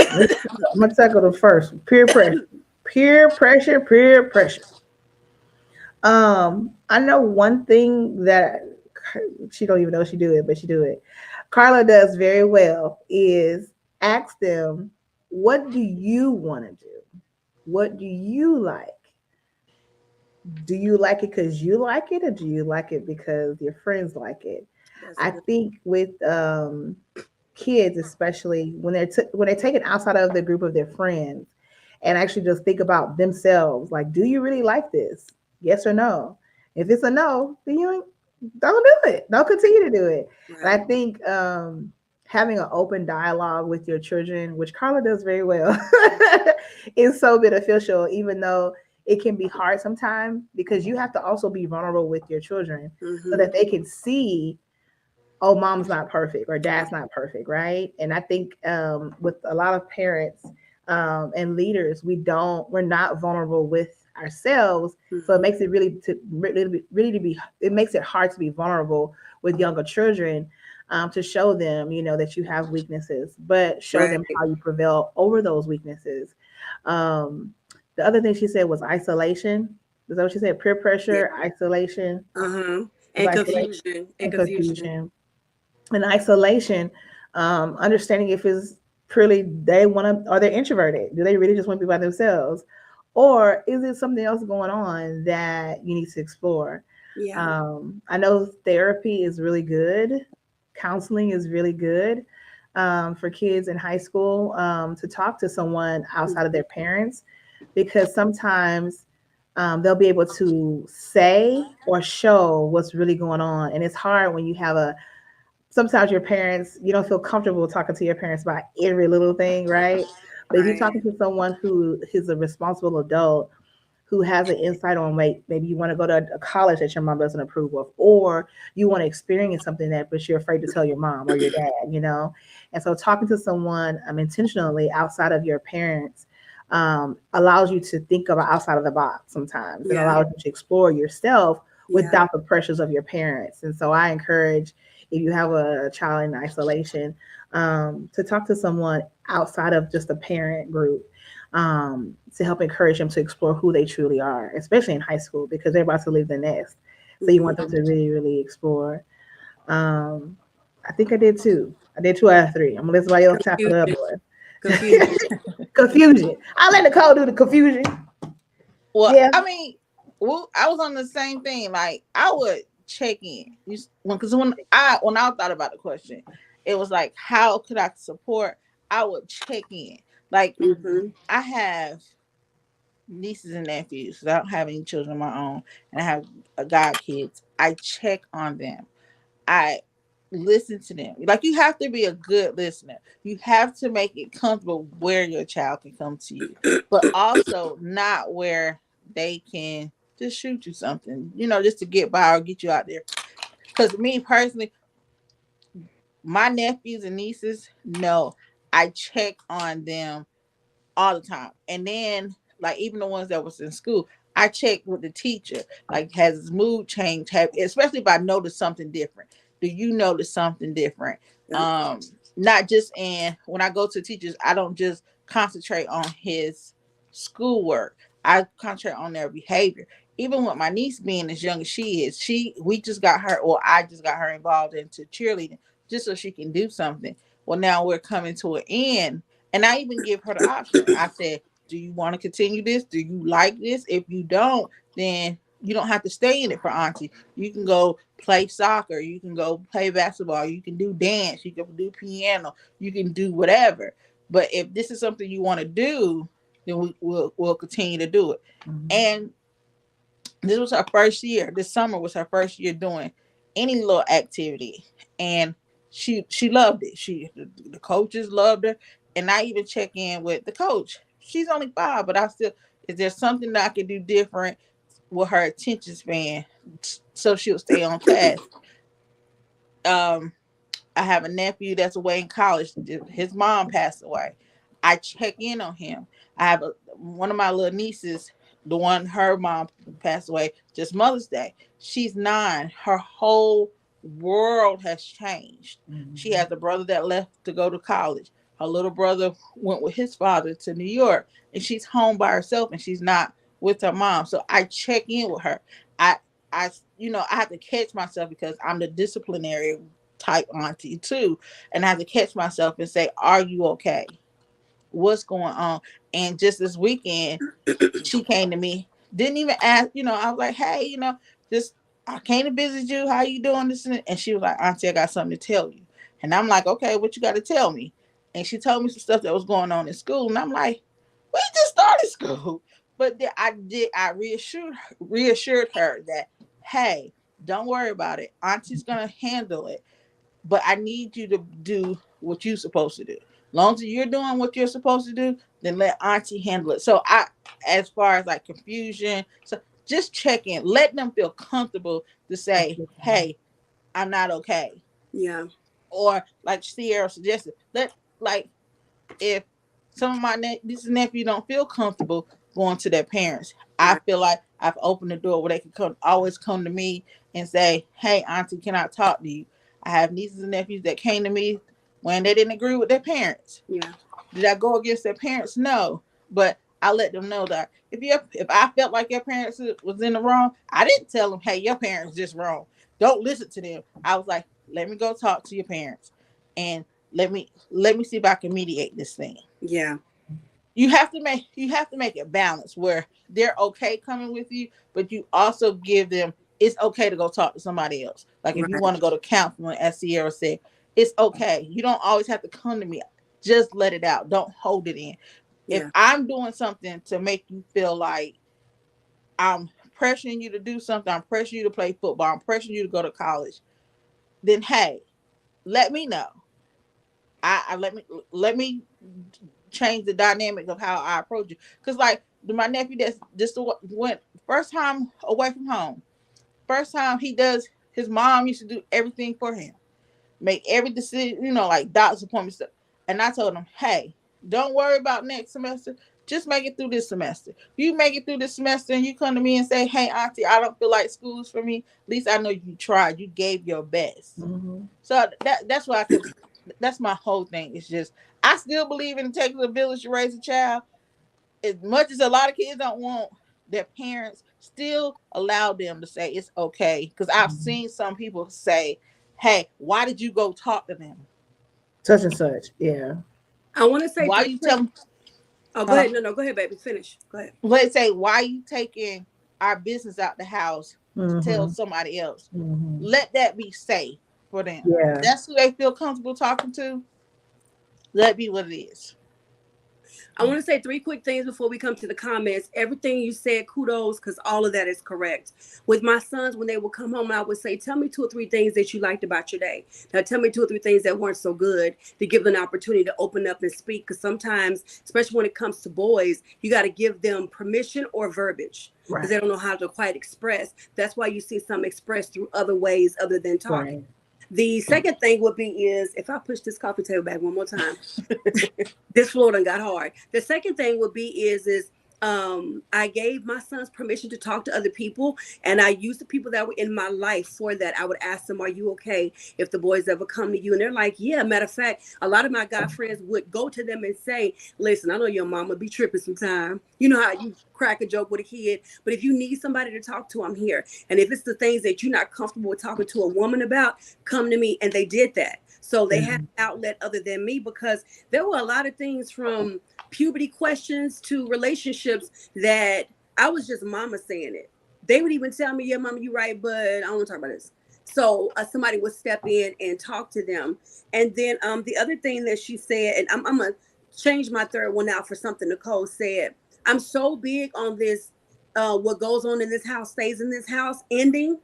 I'm gonna tackle the first. Peer pressure. Peer pressure, peer pressure. I know one thing that she don't even know she do it, but she do it. Carla does very well is ask them, what do you want to do? What do you like? Do you like it because you like it, or do you like it because your friends like it? That's a I good. think with kids, especially when they're taken outside of the group of their friends, and actually just think about themselves, like, do you really like this? Yes or no? If it's a no, then you don't do it. Don't continue to do it. And I Right. think having an open dialogue with your children, which Carla does very well, is so beneficial, even though it can be hard sometimes because you have to also be vulnerable with your children so Mm-hmm. that they can see, oh, mom's not perfect or dad's not perfect, right? And I think with a lot of parents and leaders, we're not vulnerable with ourselves, so it Mm-hmm. makes it really to be it makes it hard to be vulnerable with younger children, to show them, that you have weaknesses, but show Right. them how you prevail over those weaknesses. The other thing she said was isolation. Is that what she said? Peer Yeah. pressure, isolation, Uh-huh. was And isolation confusion. And and confusion. confusion. And isolation, understanding if it's purely they want to, are they introverted? Do they really just want to be by themselves? Or is it something else going on that you need to explore? Yeah. I know therapy is really good, counseling is really good, for kids in high school, to talk to someone outside of Mm-hmm. their parents, because sometimes they'll be able to say or show what's really going on. And it's hard when you have sometimes your parents, you don't feel comfortable talking to your parents about every little thing, right? But if you're Right. talking to someone who is a responsible adult who has an insight on, maybe you want to go to a college that your mom doesn't approve of, or you want to experience something that but you're afraid to tell your mom or your dad. And so talking to someone intentionally outside of your parents allows you to think about outside of the box sometimes, and Yeah. allows you to explore yourself Yeah. without the pressures of your parents. And so I encourage, if you have a child in isolation, to talk to someone outside of just a parent group, to help encourage them to explore who they truly are, especially in high school because they're about to leave the nest. So you Mm-hmm. want them to really, really explore. Um, I think I did two. I did two out of three. I'm gonna let somebody else tackle the other Confusion. one. Confusion. Confusion. I let Nicole do the confusion. Well, Yeah. I mean, well, I was on the same thing. Like I would check in because when I thought about the question, it was like, how could I support? I would check in. Like Mm-hmm. I have nieces and nephews. I don't have any children of my own, and I have god kids. I check on them. I listen to them. Like you have to be a good listener. You have to make it comfortable where your child can come to you, but also not where they can just shoot you something, just to get by or get you out there. Because me personally, my nephews and nieces, no, I check on them all the time. And then, like, even the ones that was in school, I checked with the teacher. Like, has his mood changed? Especially if I notice something different. Do you notice something different? Yep. Not just when I go to teachers, I don't just concentrate on his schoolwork. I concentrate on their behavior. Even with my niece being as young as she is, we just got her, or I just got her involved into cheerleading just so she can do something. Well, now we're coming to an end, and I even give her the option. I said, do you want to continue this? Do you like this? If you don't, then you don't have to stay in it for auntie. You can go play soccer. You can go play basketball. You can do dance. You can do piano. You can do whatever. But if this is something you want to do, then we'll continue to do it. Mhm. And this was her first year. This summer was her first year doing any little activity, and she loved it. The coaches loved her, and I even check in with the coach. She's only 5, but I still, is there something that I can do different with her attention span so she'll stay on task? Um, I have a nephew that's away in college. His mom passed away. I check in on him. I have one of my little nieces, the one her mom passed away just Mother's Day. She's 9. Her whole world has changed. She Mhm. has a brother that left to go to college. her little brother went with his father to New York, and she's home by herself, and she's not with her mom. So I check in with her. I, I have to catch myself because I'm the disciplinary type auntie too, and I have to catch myself and say, "Are you okay? What's going on?" And just this weekend, she came to me, didn't even ask. I was like, "Hey, just I came to visit you. How you doing?" And she was like, "Auntie, I got something to tell you." And I'm like, "Okay, what you got to tell me?" And she told me some stuff that was going on in school, and I'm like, "We just started school." But then I reassured her that, hey, don't worry about it. Auntie's gonna handle it. But I need you to do what you're supposed to do. As long as you're doing what you're supposed to do, then let Auntie handle it. So as far as like confusion, so just check in, let them feel comfortable to say, "Hey, I'm not okay." Yeah. Or like Sierra suggested, if some of my nieces and nephews don't feel comfortable going to their parents, I feel like I've opened the door where they can always come to me and say, "Hey, Auntie, can I talk to you?" I have nieces and nephews that came to me when they didn't agree with their parents. Yeah. Did I go against their parents? No. But I let them know that if I felt like your parents was in the wrong, I didn't tell them, "Hey, your parents just wrong. Don't listen to them." I was like, "Let me go talk to your parents, and let me see if I can mediate this thing." Yeah. You have to make it balanced where they're okay coming with you, but you also give them it's okay to go talk to somebody else. Like if you want to go to counseling, as Sierra said, it's okay. You don't always have to come to me. Just let it out. Don't hold it in. Yeah. If I'm doing something to make you feel like I'm pressuring you to do something, I'm pressuring you to play football, I'm pressuring you to go to college, then hey, let me know. I let me change the dynamic of how I approach you. Because like my nephew that's just went first time away from home. First time he does, his mom used to do everything for him, make every decision, like doctor's appointment stuff. And I told him, "Hey, don't worry about next semester. Just make it through this semester. You make it through this semester and you come to me and say, 'Hey, Auntie, I don't feel like school is for me.' At least I know you tried. You gave your best." Mm-hmm. So that's why that's my whole thing. It's just I still believe in it takes a village to raise a child. As much as a lot of kids don't want their parents, still allow them to say it's okay. Because I've seen some people say, "Hey, why did you go talk to them? Such and such." Yeah. I want to say Why you tell them?" Oh, go ahead. No, go ahead, baby. Finish. Go ahead. Let's say, "Why you taking our business out the house to tell somebody else?" Let that be safe for them. Yeah. That's who they feel comfortable talking to. Let be what it is. I want to say 3 quick things before we come to the comments. Everything you said, kudos, because all of that is correct. With my sons, when they would come home, I would say, "Tell me 2 or 3 things that you liked about your day. Now tell me 2 or 3 things that weren't so good," to give them an opportunity to open up and speak. Because sometimes, especially when it comes to boys, you got to give them permission or verbiage because they don't know how to quite express. That's why you see some expressed through other ways other than talking. Right. The second thing would be is, if I push this coffee table back one more time, this floor done got hard. The second thing would be is I gave my sons permission to talk to other people, and I used the people that were in my life for that. I would ask them, "Are you okay?" If the boys ever come to you, and they're like, "Yeah." Matter of fact, a lot of my guy friends would go to them and say, "Listen, I know your mama be tripping sometime. You know how you crack a joke with a kid, but if you need somebody to talk to, I'm here. And if it's the things that you're not comfortable with talking to a woman about, come to me." And they did that. So they had an outlet other than me, because there were a lot of things from puberty questions to relationships that I was just mama saying it. They would even tell me, "Yeah, mama, you're right, but I don't want to talk about this." So somebody would step in and talk to them. And then the other thing that she said, and I'm going to change my third one out for something Nicole said. I'm so big on this, what goes on in this house stays in this house ending.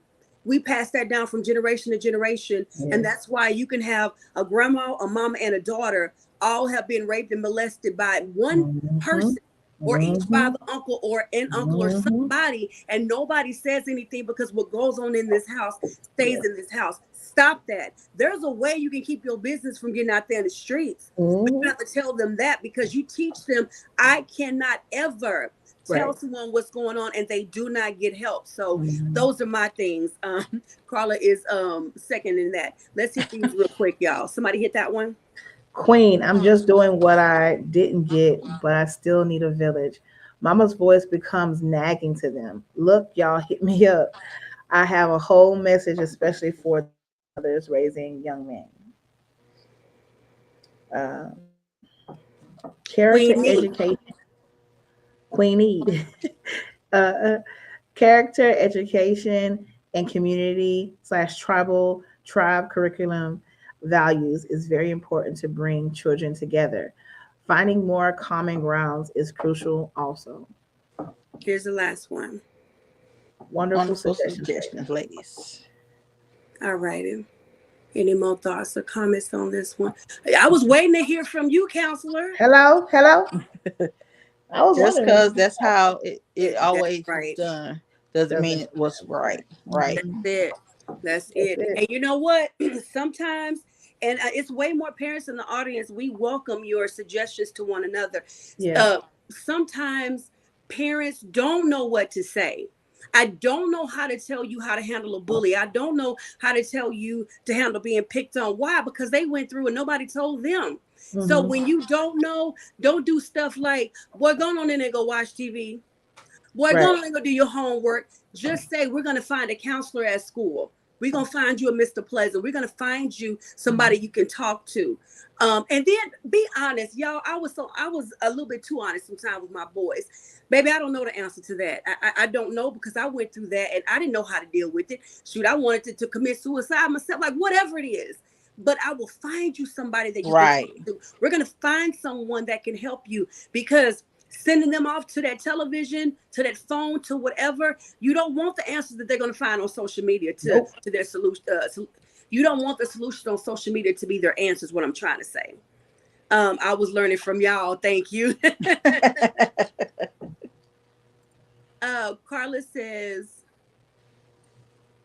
We pass that down from generation to generation. Yeah. And that's why you can have a grandma, a mama, and a daughter all have been raped and molested by one person, or each father, uncle, or an uncle, or somebody, and nobody says anything because what goes on in this house stays in this house. Stop that. There's a way you can keep your business from getting out there in the streets. But you have to tell them that, because you teach them, I cannot ever tell someone what's going on and they do not get help. So those are my things. Carla is second in that. Let's hit these real quick, y'all. Somebody hit that one. Queen, I'm just doing what I didn't get, but I still need a village. Mama's voice becomes nagging to them. Look, y'all, hit me up. I have a whole message, especially for the mothers raising young men. Uh, character Queenie. education, Queenie. uh, character education and community slash tribe curriculum values is very important to bring children together. Finding more common grounds is crucial also. Here's the last one. Wonderful Wonderful suggestions. suggestions, ladies. All righty. Any more thoughts or comments on this one? I was waiting to hear from you, counselor. Hello, hello. I was Just wondering. because that's how it That's always right. is done doesn't mean it was right. Right. That's it. That's That's it. it. And you know what? Sometimes, and it's way more parents in the audience. We welcome your suggestions to one another. Yeah. Sometimes parents don't know what to say. I don't know how to tell you how to handle a bully. I don't know how to tell you to handle being picked on. Why? Because they went through and nobody told them. So Mhm. when you don't know, don't do stuff like, boy, go on in and go watch TV. Boy, Right. go on and go do your homework. Just say, we're going to find a counselor at school. We're going to find you a Mr. Pleasant. We're going to find you somebody you can talk to. And then be honest, y'all. I was a little bit too honest sometimes with my boys. Baby, I don't know the answer to that. I don't know, because I went through that and I didn't know how to deal with it. Shoot, I wanted to commit suicide myself, like whatever it is. But I will find you somebody that you can talk to. We're going to find someone that can help you, because sending them off to that television, to that phone, to whatever, you don't want the answers that they're going to find on social media to their solution. You don't want the solution on social media to be their answers. What I'm trying to say. I was learning from y'all. Thank you. Carla says,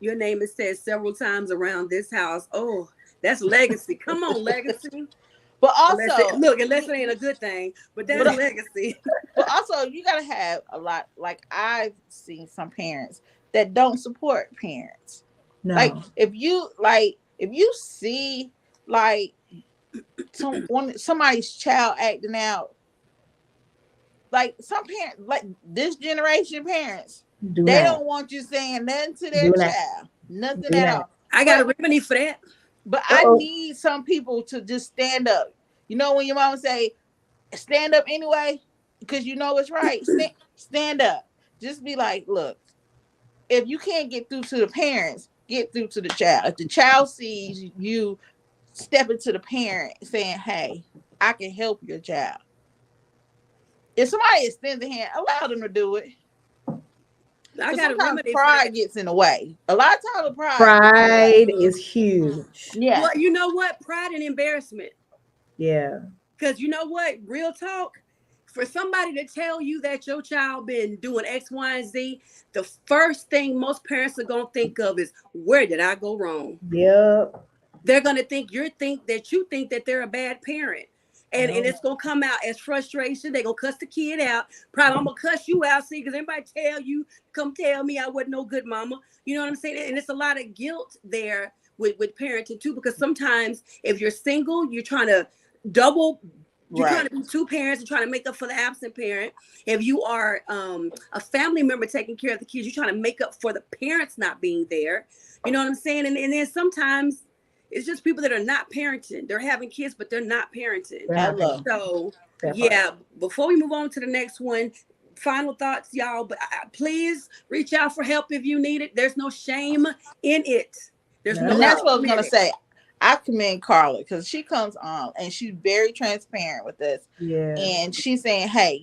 your name is said several times around this house. Oh, that's legacy. Come on, legacy. But also, unless it ain't a good thing, but that's legacy. But also, you gotta have a lot. Like, I've seen some parents that don't support parents. No. Like, if you see like somebody's child acting out, like some parents, like this generation parents, they don't want you saying nothing to their child, nothing at all. I got a remedy for that. But I need some people to just stand up. You know, when your mama say, stand up anyway, because you know it's right. Stand up. Just be like, look, if you can't get through to the parents, get through to the child. If the child sees you stepping to the parent saying, hey, I can help your child. If somebody extends a hand, allow them to do it. I got a remedy. Pride gets in the way. A lot of times the pride is huge. Yeah. Well, you know what? Pride and embarrassment. Yeah. Because you know what? Real talk. For somebody to tell you that your child been doing X, Y, and Z, the first thing most parents are gonna think of is, where did I go wrong? Yep. They're gonna think you think that they're a bad parent. And it's gonna come out as frustration. They're gonna cuss the kid out. Probably I'm gonna cuss you out, see, because everybody tell you, come tell me I wasn't no good mama. You know what I'm saying? And it's a lot of guilt there with parenting too, because sometimes if you're single, you're trying to trying to be two parents and trying to make up for the absent parent. If you are a family member taking care of the kids, you're trying to make up for the parents not being there. You know what I'm saying? And then sometimes it's just people that are not parenting. They're having kids, but they're not parenting. So, yeah, before we move on to the next one, final thoughts, y'all. But please reach out for help if you need it. There's no shame in it. There's no. And that's what I was gonna say. I commend Carla because she comes on and she's very transparent with us. Yeah. And she's saying, "Hey,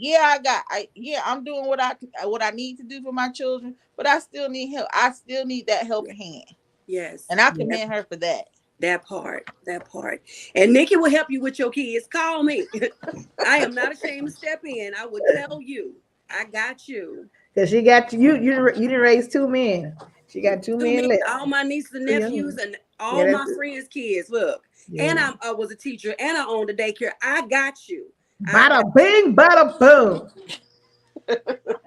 I'm doing what I need to do for my children, but I still need help. I still need that helping hand." Yes. And I commend her for that. That part. And Nikki will help you with your kids. Call me. I am not ashamed to step in. I will tell you. I got you. Because she got you didn't raise two men. She got two men left. All my nieces and nephews and all my friends' kids. Look. Yeah. And I was a teacher and I owned a daycare. I got you. Bada bing, bada boom.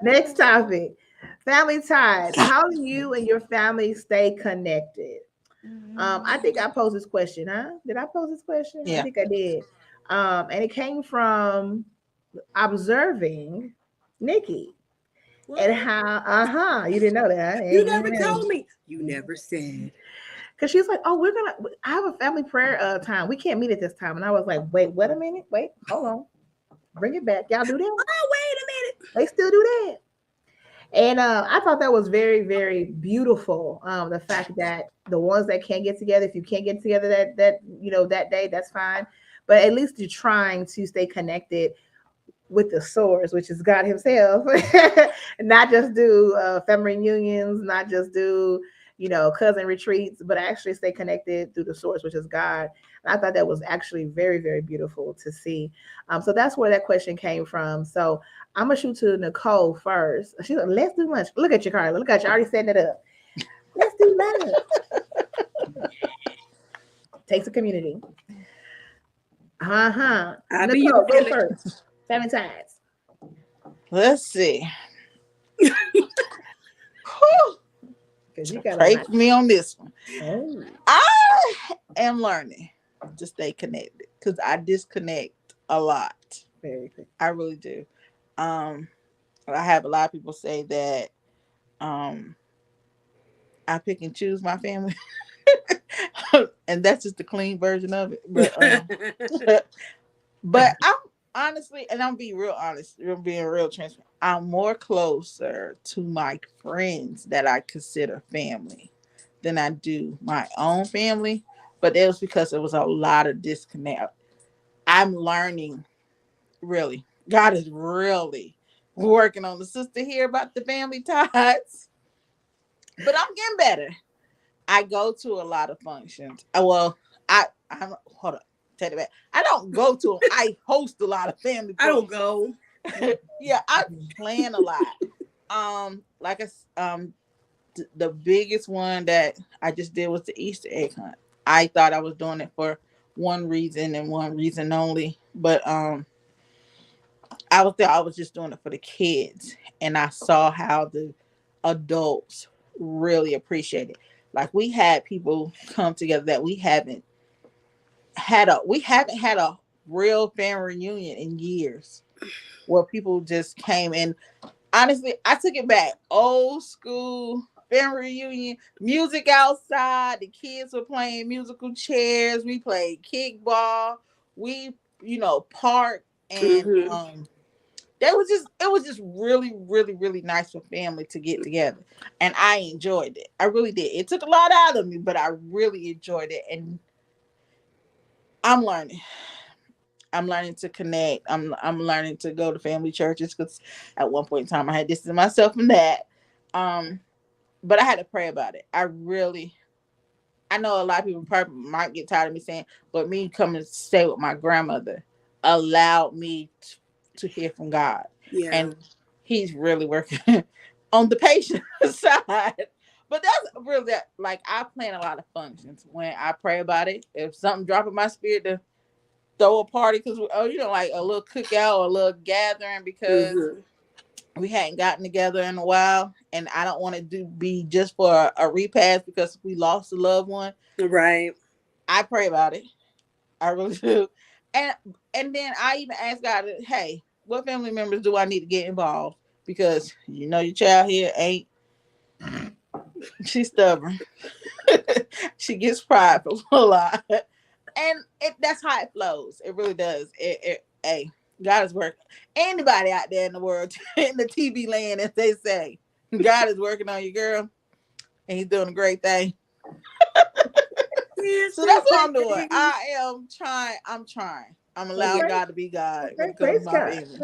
Next topic. Family ties. How do you and your family stay connected? I think I posed this question, huh? Did I pose this question? Yeah. I think I did. And it came from observing Nikki. What? And how, you didn't know that. You never told me. You never said. Because she's like, oh, I have a family prayer time. We can't meet at this time. And I was like, wait a minute. Wait, hold on. Bring it back. Y'all do that? Oh, wait a minute. They still do that. And I thought that was very, very beautiful. The fact that the ones that can't get together, if you can't get together that day, that's fine. But at least you're trying to stay connected with the source, which is God Himself, not just do family reunions, not just do cousin retreats, but actually stay connected through the source, which is God. And I thought that was actually very, very beautiful to see. So that's where that question came from. So I'm gonna shoot to Nicole first. She's like, let's do lunch. Look at you, Carla. Look at you, already setting it up. Let's do lunch. Takes a community. Nicole, go first. Family ties. Let's see. You gotta pray for me on this one. Oh. I am learning to stay connected because I disconnect a lot. Very good. I really do. I have a lot of people say that I pick and choose my family. And that's just the clean version of it. But I'm honestly, and I'm being real honest, being real transparent, I'm more closer to my friends that I consider family than I do my own family. But it was because there was a lot of disconnect. I'm learning, really. God is really working on the sister here about the family ties. But I'm getting better. I go to a lot of functions. I'm hold up. Take it back. I don't go to them. I host a lot of family. I don't go. Yeah, I plan a lot. The biggest one that I just did was the Easter egg hunt. I thought I was doing it for one reason and one reason only, but I was just doing it for the kids, and I saw how the adults really appreciate it. Like, we had people come together that we haven't had a real family reunion in years, where people just came. And honestly, I took it back. Old school family reunion, music outside. The kids were playing musical chairs. We played kickball. We, parked, and it was just really, really, really nice for family to get together. And I enjoyed it. I really did. It took a lot out of me, but I really enjoyed it. And I'm learning. I'm learning to connect. I'm learning to go to family churches, because at one point in time I had distanced myself from that. But I had to pray about it. I know a lot of people probably might get tired of me saying, but me coming to stay with my grandmother allowed me to hear from God. Yeah. And He's really working on the patient side. But that's really that. Like, I plan a lot of functions when I pray about it. If something drop in my spirit to throw a party, because like a little cookout or a little gathering, because we hadn't gotten together in a while, and I don't want to be just for a repast because we lost a loved one. Right. I pray about it. I really do. And then I even ask God, hey, what family members do I need to get involved? Because your child here ain't. She's stubborn. She gets prideful a lot. And that's how it flows. It really does. Hey, God is working. Anybody out there in the world, in the TV land, as they say, God is working on you, girl. And He's doing a great thing. So that's what I'm doing. I'm trying. I'm allowing God to be God when it comes to my family.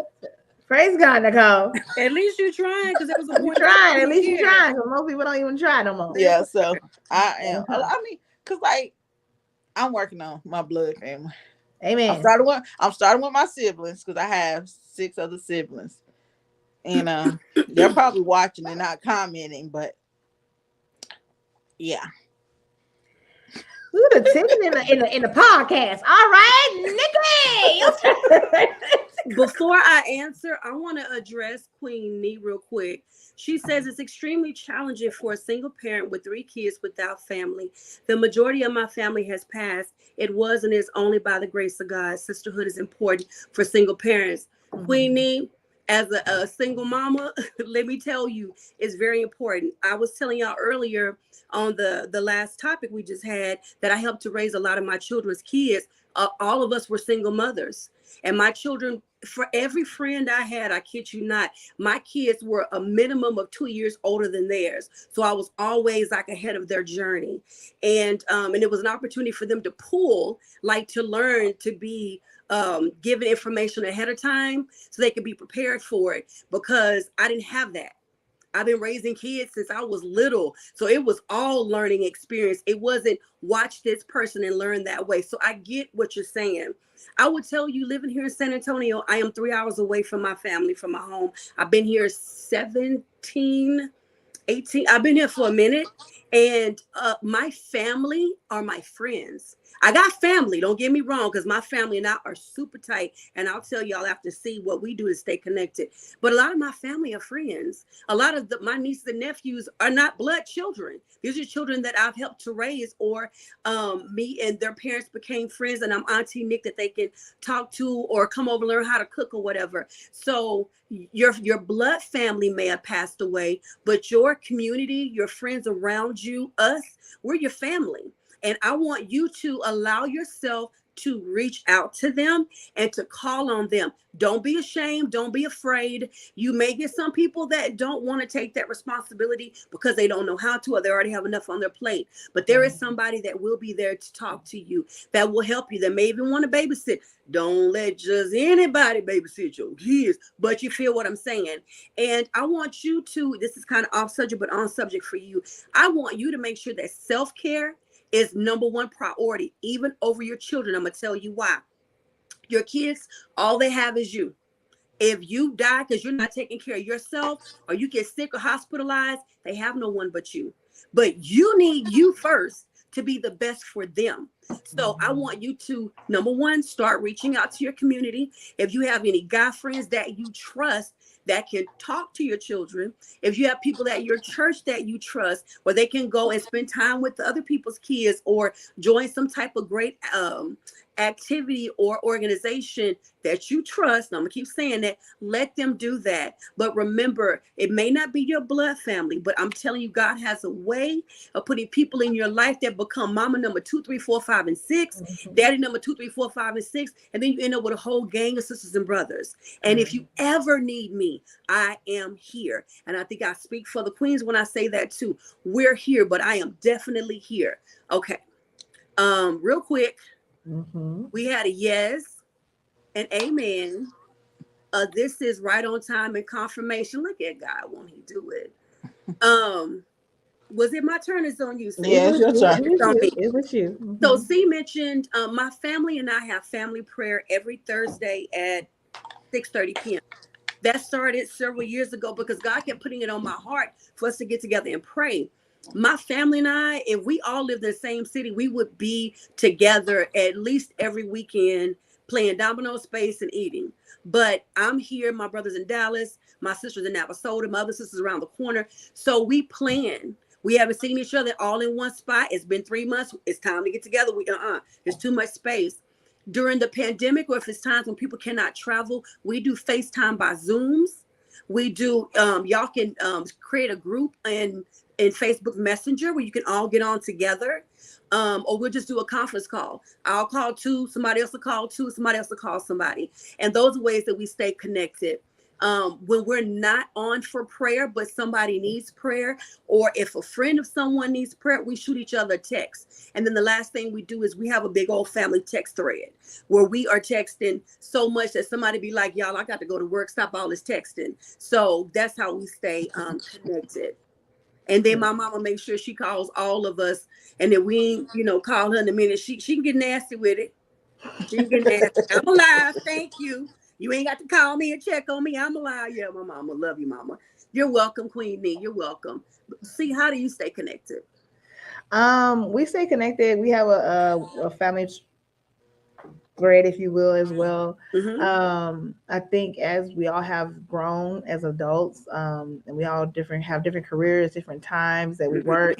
Praise God, Nicole. At least you're trying, because it was a point. Trying. At least you're trying, because most people don't even try no more. Yeah, so I am. I mean, because I'm working on my blood family. Amen. I'm starting with my siblings, because I have 6 other siblings, and they're probably watching and not commenting, but yeah. Ooh, the tension in the podcast. All right, Nikki. Before I answer, I want to address Queen Nee real quick. She says it's extremely challenging for a single parent with 3 kids without family. The majority of my family has passed. It was and is only by the grace of God. Sisterhood is important for single parents. Mm-hmm. Queen Nee, as a single mama, let me tell you, it's very important. I was telling y'all earlier on the last topic we just had that I helped to raise a lot of my children's kids. All of us were single mothers. And my children, for every friend I had, I kid you not, my kids were a minimum of 2 years older than theirs. So I was always like ahead of their journey. And it was an opportunity for them to pull, like to learn to be given information ahead of time so they could be prepared for it, because I didn't have that. I've been raising kids since I was little. So it was all learning experience. It wasn't watch this person and learn that way. So I get what you're saying. I would tell you, living here in San Antonio, I am 3 hours away from my family, from my home. I've been here 17, 18. I've been here for a minute. And my family are my friends. I got family, don't get me wrong, because my family and I are super tight. And I'll tell y'all after see what we do to stay connected. But a lot of my family are friends. A lot of my nieces and nephews are not blood children. These are children that I've helped to raise, or me and their parents became friends, and I'm Auntie Nick that they can talk to or come over and learn how to cook or whatever. So your blood family may have passed away, but your community, your friends around you, us, we're your family. And I want you to allow yourself to reach out to them and to call on them. Don't be ashamed. Don't be afraid. You may get some people that don't want to take that responsibility because they don't know how to, or they already have enough on their plate. But there is somebody that will be there to talk to you, that will help you, that may even want to babysit. Don't let just anybody babysit your kids, but you feel what I'm saying. And I want you to, this is kind of off subject, but on subject for you. I want you to make sure that self-care is number one priority, even over your children. I'm going to tell you why. Your kids, all they have is you. If you die because you're not taking care of yourself, or you get sick or hospitalized, they have no one but you. But you need you first to be the best for them. So I want you to, number one, start reaching out to your community. If you have any guy friends that you trust that can talk to your children, if you have people at your church that you trust, where they can go and spend time with the other people's kids, or join some type of great activity or organization that you trust, and I'm gonna keep saying that, let them do that. But remember, it may not be your blood family, but I'm telling you, God has a way of putting people in your life that become mama number 2, 3, 4, 5, and 6, daddy number 2, 3, 4, 5, and 6, and then you end up with a whole gang of sisters and brothers. And if you ever need me, I am here. And I think I speak for the queens when I say that too. We're here, but I am definitely here. Okay. Real quick. We had a yes, an amen. This is right on time and confirmation. Look at God, won't he do it? Was it my turn? It's on you. Yeah, it's your turn. It was you. So C mentioned my family and I have family prayer every Thursday at 6:30 p.m. That started several years ago because God kept putting it on my heart for us to get together and pray. My family and I, if we all lived in the same city, we would be together at least every weekend playing domino space and eating. But I'm here, my brother's in Dallas, my sister's in Navasota, my other sister's around the corner. So we plan. We haven't seen each other all in one spot. It's been 3 months. It's time to get together. There's too much space. During the pandemic, or if it's times when people cannot travel, we do FaceTime by Zooms. We do, y'all can create a group in Facebook Messenger where you can all get on together. Or we'll just do a conference call. I'll call 2, somebody else will call 2, somebody else will call somebody. And those are ways that we stay connected. When we're not on for prayer, but somebody needs prayer, or if a friend of someone needs prayer, we shoot each other a text. And then the last thing we do is we have a big old family text thread where we are texting so much that somebody be like, y'all, I got to go to work, stop all this texting. So that's how we stay connected. And then my mama makes sure she calls all of us, and then we, call her in a minute. She can get nasty with it. She can get nasty. I'm alive. Thank you. You ain't got to call me and check on me. I'm alive. Yeah, my mama. Love you, mama. You're welcome, Queen Nee. You're welcome. See, how do you stay connected? We stay connected. We have a family thread, if you will, as well. Mm-hmm. I think as we all have grown as adults, and we all have different careers, different times that we work,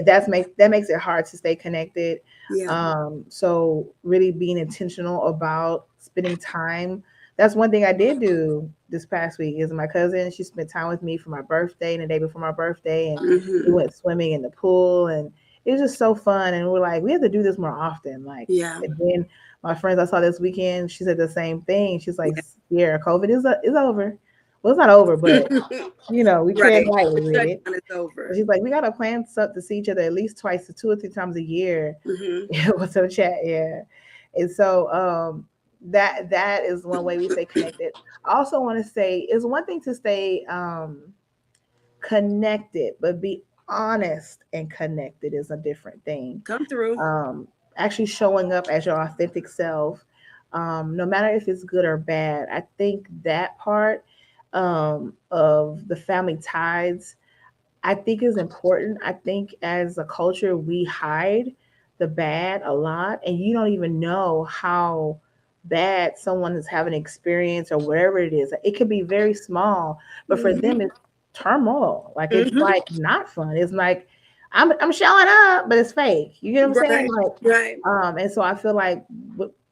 that makes it hard to stay connected. Yeah. So really being intentional about spending time. That's one thing I did do this past week. Is my cousin, she spent time with me for my birthday and the day before my birthday, and we Mm-hmm. went swimming in the pool, and it was just so fun. And we're like, we have to do this more often. Like, Yeah. and then my friends I saw this weekend, she said the same thing. She's like, Yeah. yeah, COVID is over. Well, it's not over, but we tread Right. lightly The with it. shutdown is But over. she's like, we gotta plan stuff to see each other at least twice to 2 or 3 times a year. Mm-hmm. What's up, chat? Yeah. And so that is one way we stay connected. I also want to say it's one thing to stay connected, but be honest and connected is a different thing. Come through. Actually showing up as your authentic self, no matter if it's good or bad. I think that part of the family ties, I think is important. I think as a culture, we hide the bad a lot, and you don't even know how bad someone is having an experience or whatever it is. It could be very small, but for them, Mm-hmm. it's turmoil. Like it's Mm-hmm. like not fun. It's like I'm showing up, but it's fake. You get what I'm saying? Right. Like, Right. and so I feel like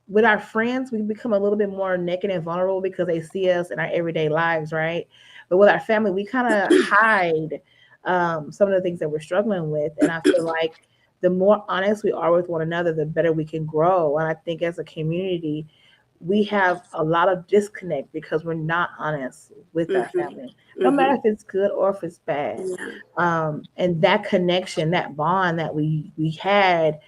with our friends, we become a little bit more naked and vulnerable because they see us in our everyday lives, right? But with our family, we kind of hide some of the things that we're struggling with. And I feel like the more honest we are with one another, the better we can grow. And I think as a community, we have a lot of disconnect because we're not honest with our family, Mm-hmm. no matter Mm-hmm. if it's good or if it's bad. Yeah. And that connection, that bond that we had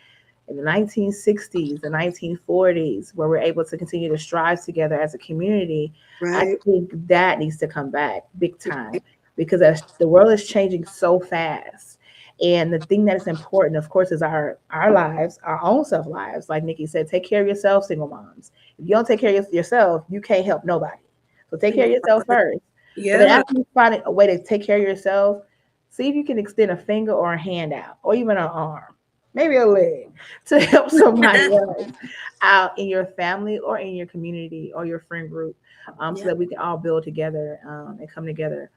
in the 1960s, the 1940s, where we're able to continue to strive together as a community, I Right. think that needs to come back big time because as the world is changing so fast. And the thing that is important, of course, is our lives, our own self lives. Like Nikki said, take care of yourself, single moms. If you don't take care of yourself, you can't help nobody. So take care of yourself first. But then Yeah. after you find a way to take care of yourself, see if you can extend a finger or a hand out, or even an arm, maybe a leg, to help somebody else out in your family or in your community or your friend group, so Yeah. that we can all build together and come together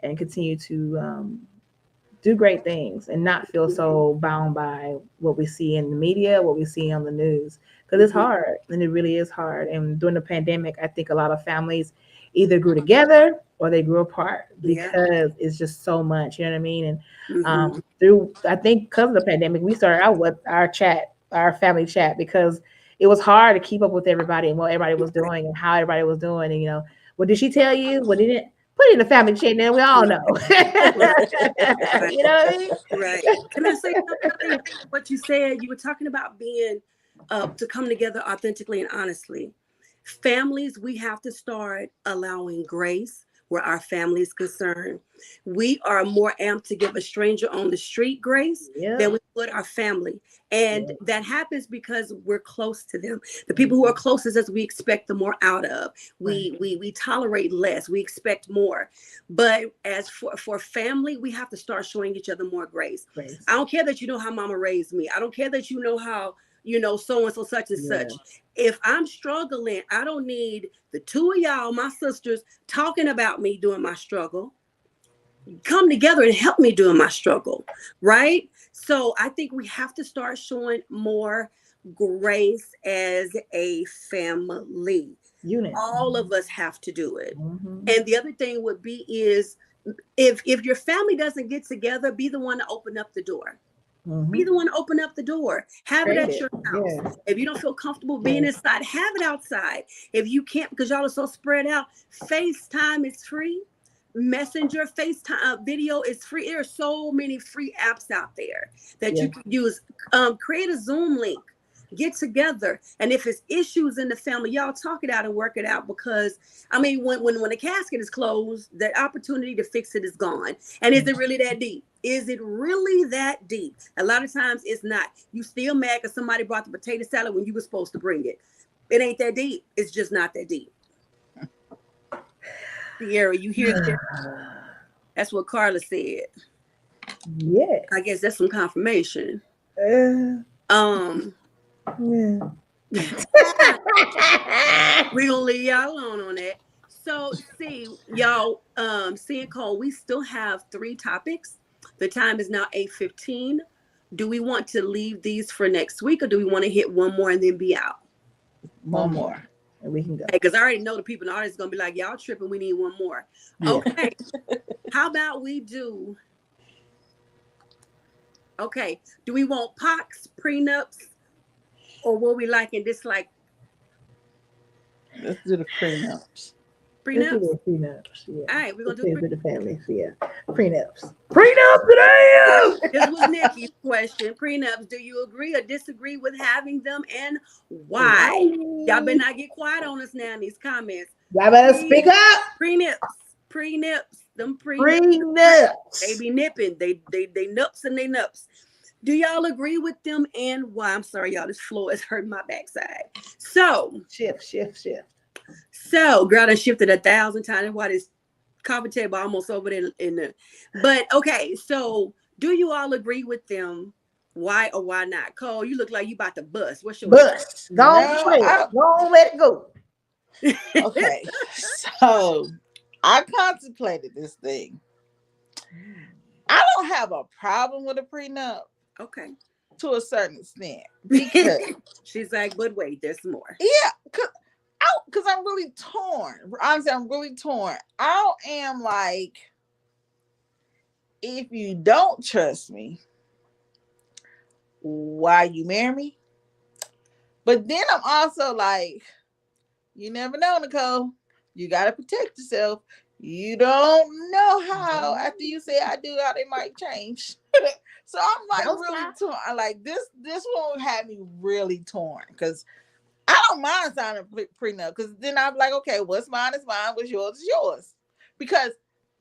and continue to do great things and not feel so bound by what we see in the media, what we see on the news, because it's Mm-hmm. hard and it really is hard. And during the pandemic, I think a lot of families either grew together or they grew apart Yeah. because it's just so much, you know what I mean? And Mm-hmm. through, I think because of the pandemic, we started out with our family chat, because it was hard to keep up with everybody and what everybody was doing and how everybody was doing. And, what did she tell you? What didn't? Put it in the family chat now. We all know. Right. You know what I mean? Right. Can I say something? I think what you said, you were talking about being to come together authentically and honestly. Families, we have to start allowing grace where our family is concerned. We are more amped to give a stranger on the street grace Yeah. than we would our family. And Yeah. that happens because we're close to them. The people who are closest as we expect the more out of. We tolerate less. We expect more. But as for family, we have to start showing each other more grace. Grace. I don't care that you know how mama raised me. I don't care that you know how, so and so such and Yeah. such. If I'm struggling, I don't need the two of y'all, my sisters, talking about me during my struggle. Come together and help me during my struggle, right? So I think we have to start showing more grace as a family. Unit. All of us have to do it. Mm-hmm. And the other thing would be is if your family doesn't get together, be the one to open up the door. Mm-hmm. Be the one to open up the door. Have it at your house. Yeah. If you don't feel comfortable being inside, have it outside. If you can't, because y'all are so spread out, FaceTime is free. Messenger, FaceTime video is free. There are so many free apps out there that you can use. Create a Zoom link. Get together. And if it's issues in the family, y'all talk it out and work it out, because when the casket is closed, the opportunity to fix it is gone. And is it really that deep? Is it really that deep? A lot of times it's not. You still mad because somebody brought the potato salad when you were supposed to bring it. It ain't that deep. It's just not that deep. Sierra, you hear that? That's what Carla said. Yeah. I guess that's some confirmation. Yeah. Um, Yeah. We're gonna leave y'all alone on that. So see, y'all, seeing Cole, we still have 3 topics. The time is now 8:15. Do we want to leave these for next week, or do we want to hit one more and then be out? One more. And we can go. Because I already know the people in the audience are gonna be like, y'all tripping, we need one more. Yeah. Okay. How about we do do we want POCs, prenups, or what we like and dislike? Let's do the prenups. Prenups? Prenups, yeah. All right, we're gonna do the families, yeah. Prenups. Prenups today. This was Nikki's question. Prenups, do you agree or disagree with having them, and why? Y'all better not get quiet on us now in these comments. Y'all better speak up. Prenups, them prenups. They be nipping. They nups and they nups. Do y'all agree with them, and why? I'm sorry, y'all. This floor is hurting my backside. So shift. So, girl, I shifted 1,000 times. Why this coffee table almost over there in the. But okay, so do you all agree with them? Why or why not? Cole, you look like you about to bust. What's your bust? Go on, let it go. Okay, so I contemplated this thing. I don't have a problem with a prenup. Okay. To a certain extent. Because she's like, but wait, there's more. Yeah, because I'm really torn. Honestly, I'm really torn. I am like, if you don't trust me, why you marry me? But then I'm also like, you never know, Nicole. You got to protect yourself. You don't know how after you say I do, how they might change. So I'm like really torn. I like this one had me really torn because I don't mind signing a prenup because then I'm like, okay, what's mine is mine, what's yours is yours. Because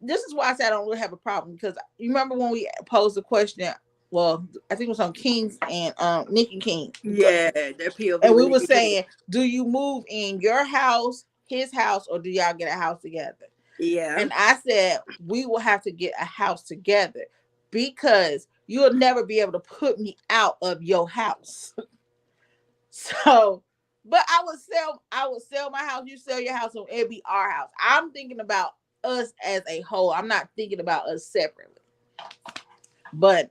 this is why I said I don't really have a problem, because you remember when we posed the question, well, I think it was on King's and Nick and King. Yeah, their POV. And we were saying, do you move in your house, his house, or do y'all get a house together? Yeah. And I said, we will have to get a house together because you'll never be able to put me out of your house. So, but I would sell my house, you sell your house, and it'd be our house. I'm thinking about us as a whole. I'm not thinking about us separately. But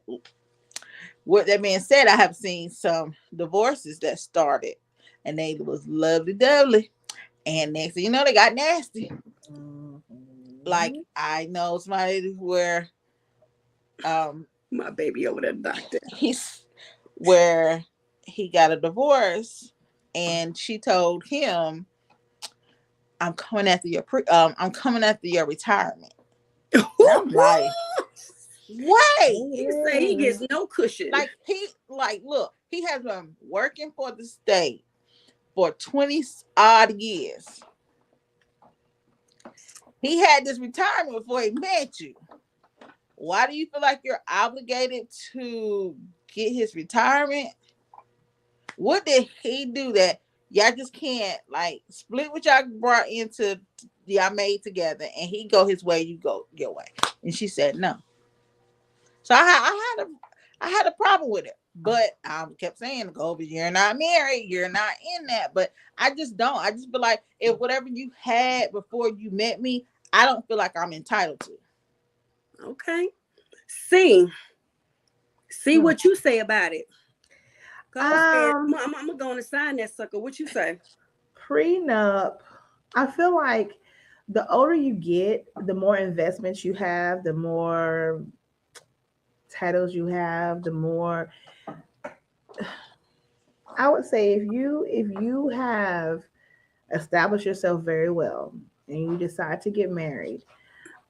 with that being said, I have seen some divorces that started and they was lovely-dovely. And next thing you know, they got nasty. Like, I know somebody where my baby over there, doctor. Where he got a divorce and she told him, I'm coming after your retirement. I'm like, wait. You say he gets no cushion. Look, he has been working for the state for 20 odd years. He had this retirement before he met you. Why do you feel like you're obligated to get his retirement? What did he do that y'all just can't split what y'all brought into y'all made together and he go his way, you go your way? And she said no. So I had a problem with it. But I kept saying, go, but you're not married, you're not in that. But I just don't. I just feel like if whatever you had before you met me, I don't feel like I'm entitled to. Okay. See what you say about it. I'm gonna go and sign that sucker. What you say? Prenup. I feel like the older you get, the more investments you have, the more titles you have, the more. I would say if you have established yourself very well and you decide to get married,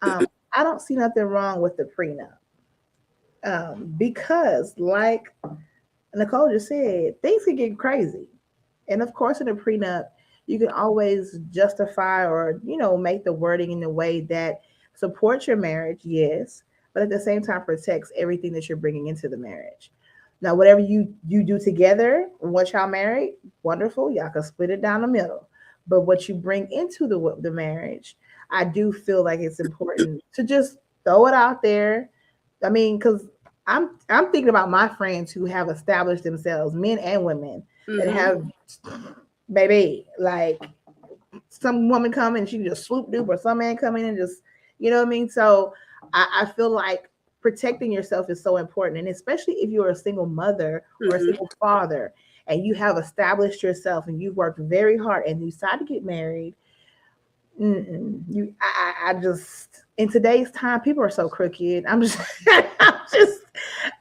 I don't see nothing wrong with the prenup. Because like Nicole just said, things can get crazy. And of course, in a prenup, you can always justify or, make the wording in a way that supports your marriage, yes, but at the same time protects everything that you're bringing into the marriage. Now, whatever you do together, once y'all married, wonderful, y'all can split it down the middle. But what you bring into the marriage, I do feel like it's important to just throw it out there. I mean, because I'm thinking about my friends who have established themselves, men and women, that have, baby, like some woman come in and she can just swoop dupe, or some man come in and just, you know what I mean? So I feel like protecting yourself is so important. And especially if you're a single mother or a single father and you have established yourself and you've worked very hard and you decide to get married, I just, in today's time, people are so crooked. I'm just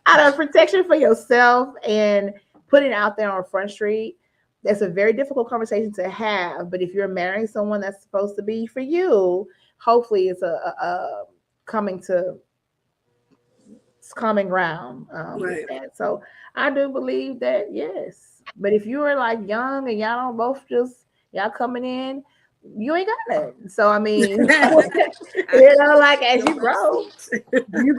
out of protection for yourself and putting it out there on Front Street. That's a very difficult conversation to have. But if you're marrying someone that's supposed to be for you, hopefully it's a common ground with that. So I do believe that, yes. But if you are like young and y'all don't both just, y'all coming in, you ain't got nothing. So I mean, you know, like as you grow together. You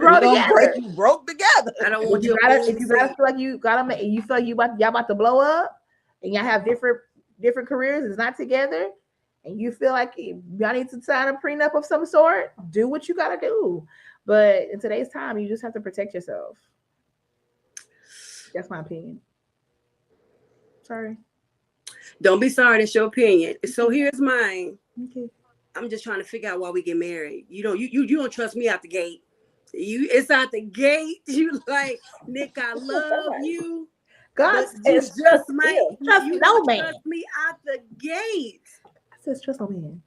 broke together. I don't want if you gotta feel like you feel like y'all about to blow up and y'all have different careers, it's not together, and you feel like y'all need to sign a prenup of some sort, do what you gotta do. But in today's time, you just have to protect yourself. That's my opinion. Sorry. Don't be sorry. That's your opinion. So here's mine. Okay. I'm just trying to figure out why we get married. You don't trust me out the gate. It's out the gate. You like, Nick, I love you. God, you just might trust no man. Trust me out the gate. I said trust no man.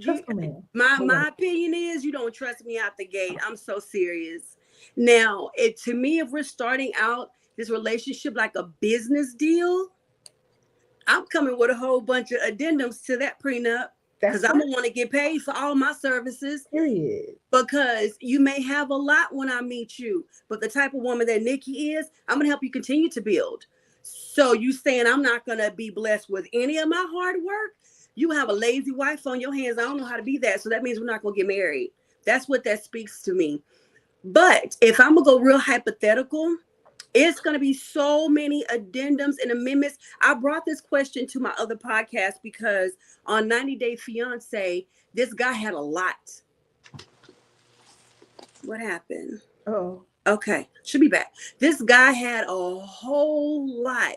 Trust no man. My opinion is you don't trust me out the gate. I'm so serious. Now, to me, if we're starting out this relationship like a business deal, I'm coming with a whole bunch of addendums to that prenup because I'm going to want to get paid for all my services. Period. Because you may have a lot when I meet you, but the type of woman that Nikki is, I'm going to help you continue to build. So you saying I'm not going to be blessed with any of my hard work? You have a lazy wife on your hands. I don't know how to be that. So that means we're not going to get married. That's what that speaks to me. But if I'm going to go real hypothetical, it's going to be so many addendums and amendments. I brought this question to my other podcast because on 90 Day Fiance, this guy had a lot. What happened? Oh, okay. Should be back. This guy had a whole lot.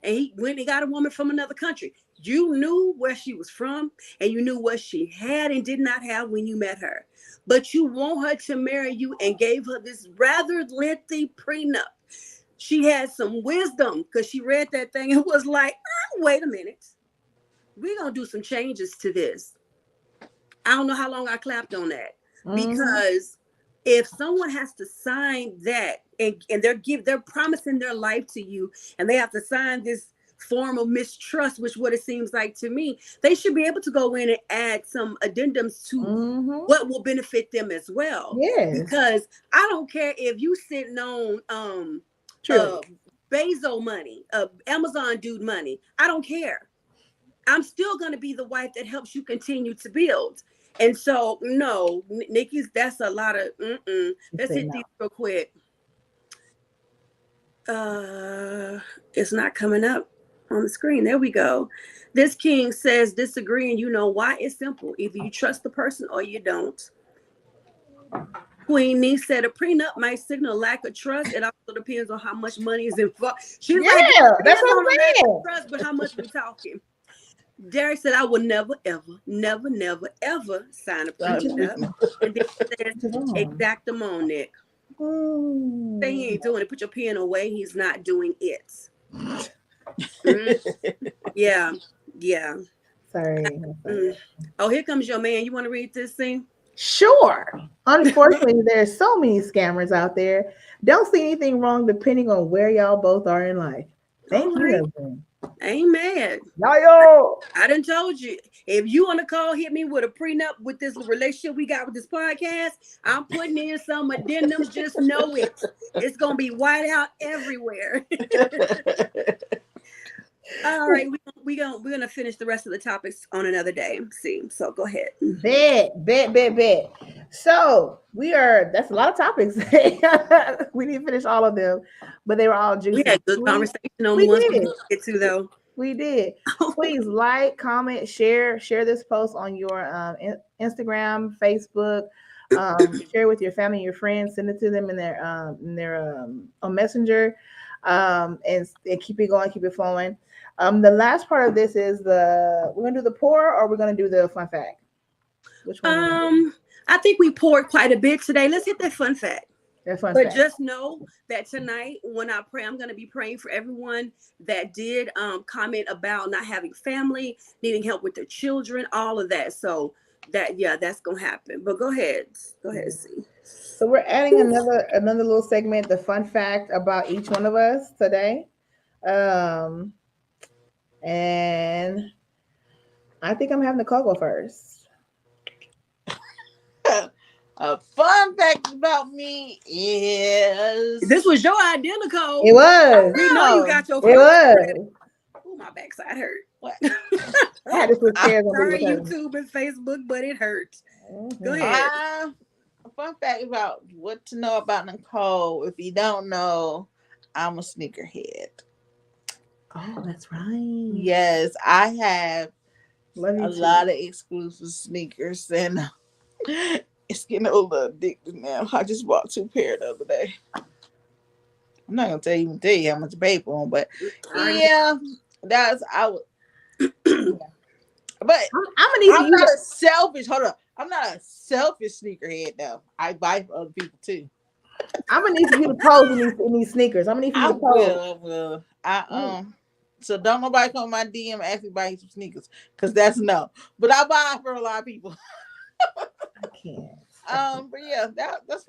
And he went and got a woman from another country. You knew where she was from and you knew what she had and did not have when you met her. But you want her to marry you and gave her this rather lengthy prenup. She had some wisdom because she read that thing and was like, wait a minute. We're going to do some changes to this. I don't know how long I clapped on that. Because if someone has to sign that and they're promising their life to you and they have to sign this form of mistrust, which what it seems like to me, they should be able to go in and add some addendums to what will benefit them as well. Yes. Because I don't care if you sitting on Bezos money, Amazon dude money. I don't care. I'm still going to be the wife that helps you continue to build. And so, no, Nikki's, that's a lot of, let's hit these real quick. It's not coming up on the screen. There we go. This king says disagree, and you know why? It's simple. Either you trust the person or you don't. Queen Nee said a prenup might signal lack of trust. It also depends on how much money is involved. She's like, that's what I'm saying. Trust, but how much we talking? Derek said, I will never, ever, never, never, ever sign a prenup. And then he says, exact them on, Nick. Say he ain't doing it. Put your pen away. He's not doing it. Yeah. Sorry. Oh, here comes your man. You want to read this thing? Sure. Unfortunately, there's so many scammers out there. Don't see anything wrong depending on where y'all both are in life. Thank you, husband. Amen. Yo. I done told you. If you want to call, hit me with a prenup with this relationship we got with this podcast. I'm putting in some addendums. Just know it. It's gonna be white out everywhere. All right, we're gonna finish the rest of the topics on another day. See, so go ahead. Bet. So that's a lot of topics. We didn't finish all of them, but they were all juicy. We had good conversation on the ones we didn't get to though. We did. Please like, comment, share this post on your Instagram, Facebook, Share it with your family, your friends, send it to them in their on Messenger, and keep it going, keep it flowing. The last part of this is we're gonna do the pour, or we're gonna do the fun fact. Which one? I think we poured quite a bit today. Let's hit that fun fact. Fun but fact. Just know that tonight when I pray, I'm going to be praying for everyone that did comment about not having family, needing help with their children, all of that. So that's going to happen. But go ahead, see. So we're adding another little segment, the fun fact about each one of us today. And I think I'm having Nicole go first. A fun fact about me is this was your idea, Nicole. It was. We know you got your. It was. Oh, my backside hurt. What? I had to put chairs on YouTube and Facebook, but it hurt. Mm-hmm. Go ahead. A fun fact about what to know about Nicole. If you don't know, I'm a sneakerhead. Oh, that's right. Yes, I have a lot of exclusive sneakers, and it's getting a little addictive now. I just bought 2 pairs the other day. I'm not gonna tell you how much I paid for them, but yeah, I would. But I'm not a selfish. Hold on, I'm not a selfish sneakerhead though. I buy for other people too. I'm gonna need you to pose in these sneakers. I'm gonna need you to pose. I will. So don't nobody come my DM and ask me to buy some sneakers, because that's no. But I buy for a lot of people. I can't. But yeah, that's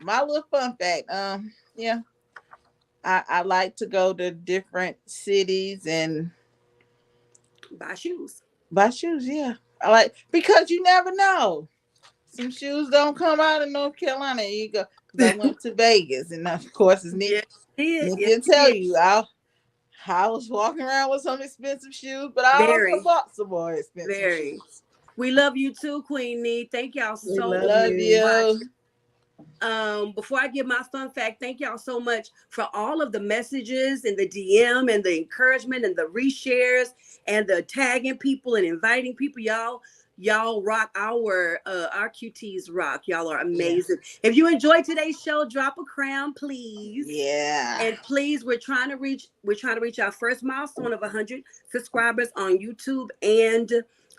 my little fun fact. Yeah, I like to go to different cities and buy shoes. Yeah, I like, because you never know. Some shoes don't come out in North Carolina. You go, because I went to Vegas, and of course, it's Nick. Nick can tell you, I was walking around with some expensive shoes, but I also bought some more expensive shoes. We love you too, Queen Nee. Thank y'all so much. Love you. Before I give my fun fact, thank y'all so much for all of the messages and the DM and the encouragement and the reshares and the tagging people and inviting people. Y'all rock. Our QTs rock. Y'all are amazing. Yeah. If you enjoyed today's show, drop a crown, please. Yeah. And please, we're trying to reach our first milestone of 100 subscribers on YouTube and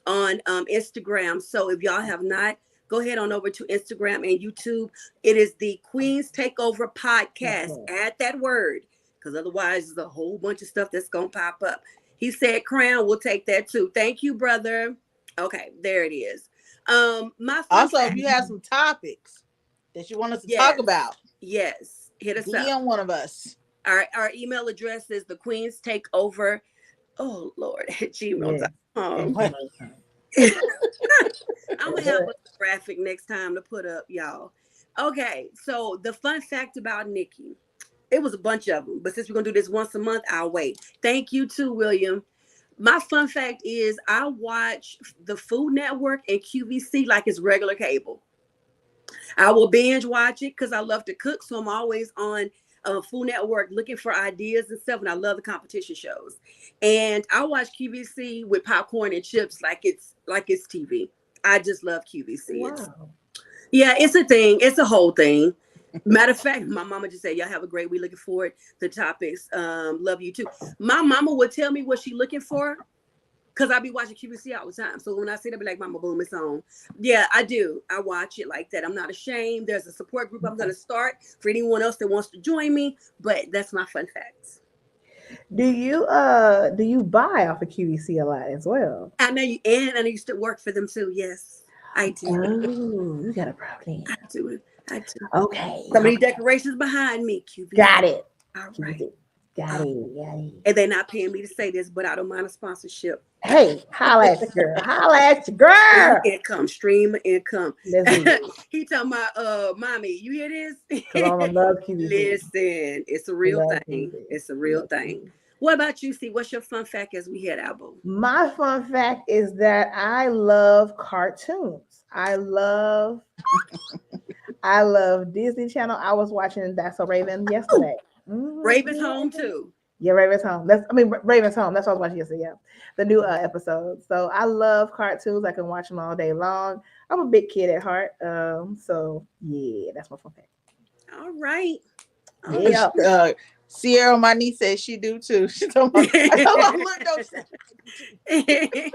on Instagram. So if y'all have not, go ahead on over to Instagram and YouTube. It is the Queen's Takeover podcast. Mm-hmm. Add that word, because otherwise there's a whole bunch of stuff that's gonna pop up. He said crown, we'll take that too. Thank you, brother. Okay, there it is. Also, if you have some topics that you want us to talk about, yes, hit us up. DM one of us. Our email address is the Queen's Takeover. Oh Lord, at gmail.com. I'm gonna have a graphic next time to put up, y'all. Okay, so the fun fact about Nikki, it was a bunch of them, but since we're gonna do this once a month, I'll wait. Thank you too, William. My fun fact is I watch the Food Network and QVC like it's regular cable. I will binge watch it because I love to cook, so I'm always on Food Network looking for ideas and stuff, and I love the competition shows. And I watch QVC with popcorn and chips like it's TV. I just love QVC. Wow. It's a thing. It's a whole thing. Matter of fact, my mama just said, y'all have a great week. Looking forward to topics. Love you too. My mama would tell me what she looking for, because I be watching QVC all the time. So when I see that, I be like, mama, boom, it's on. Yeah, I do. I watch it like that. I'm not ashamed. There's a support group I'm going to start for anyone else that wants to join me. But that's my fun facts. Do you buy off of QVC a lot as well? I know you, and I used to work for them too. Yes, I do. Oh, you got a problem. I do. Okay. Some of these decorations behind me, QVC. Got it. All right. Got it. And they're not paying me to say this, but I don't mind a sponsorship. Hey, holla at your girl. Income, stream income. He talking about mommy, you hear this? I love QVC. Listen, it's a real thing. It's a real thing. What about you, C? What's your fun fact as we head out? My fun fact is that I love cartoons. I love Disney Channel. I was watching That's So Raven yesterday. Mm-hmm. Raven's home too. Yeah, Raven's Home. Raven's Home. That's what I was watching yesterday. Yeah, the new episode. So I love cartoons. I can watch them all day long. I'm a big kid at heart. So yeah, that's my fun fact. All right. Yeah. Sierra, my niece, says she do too. She told me, I told her, look,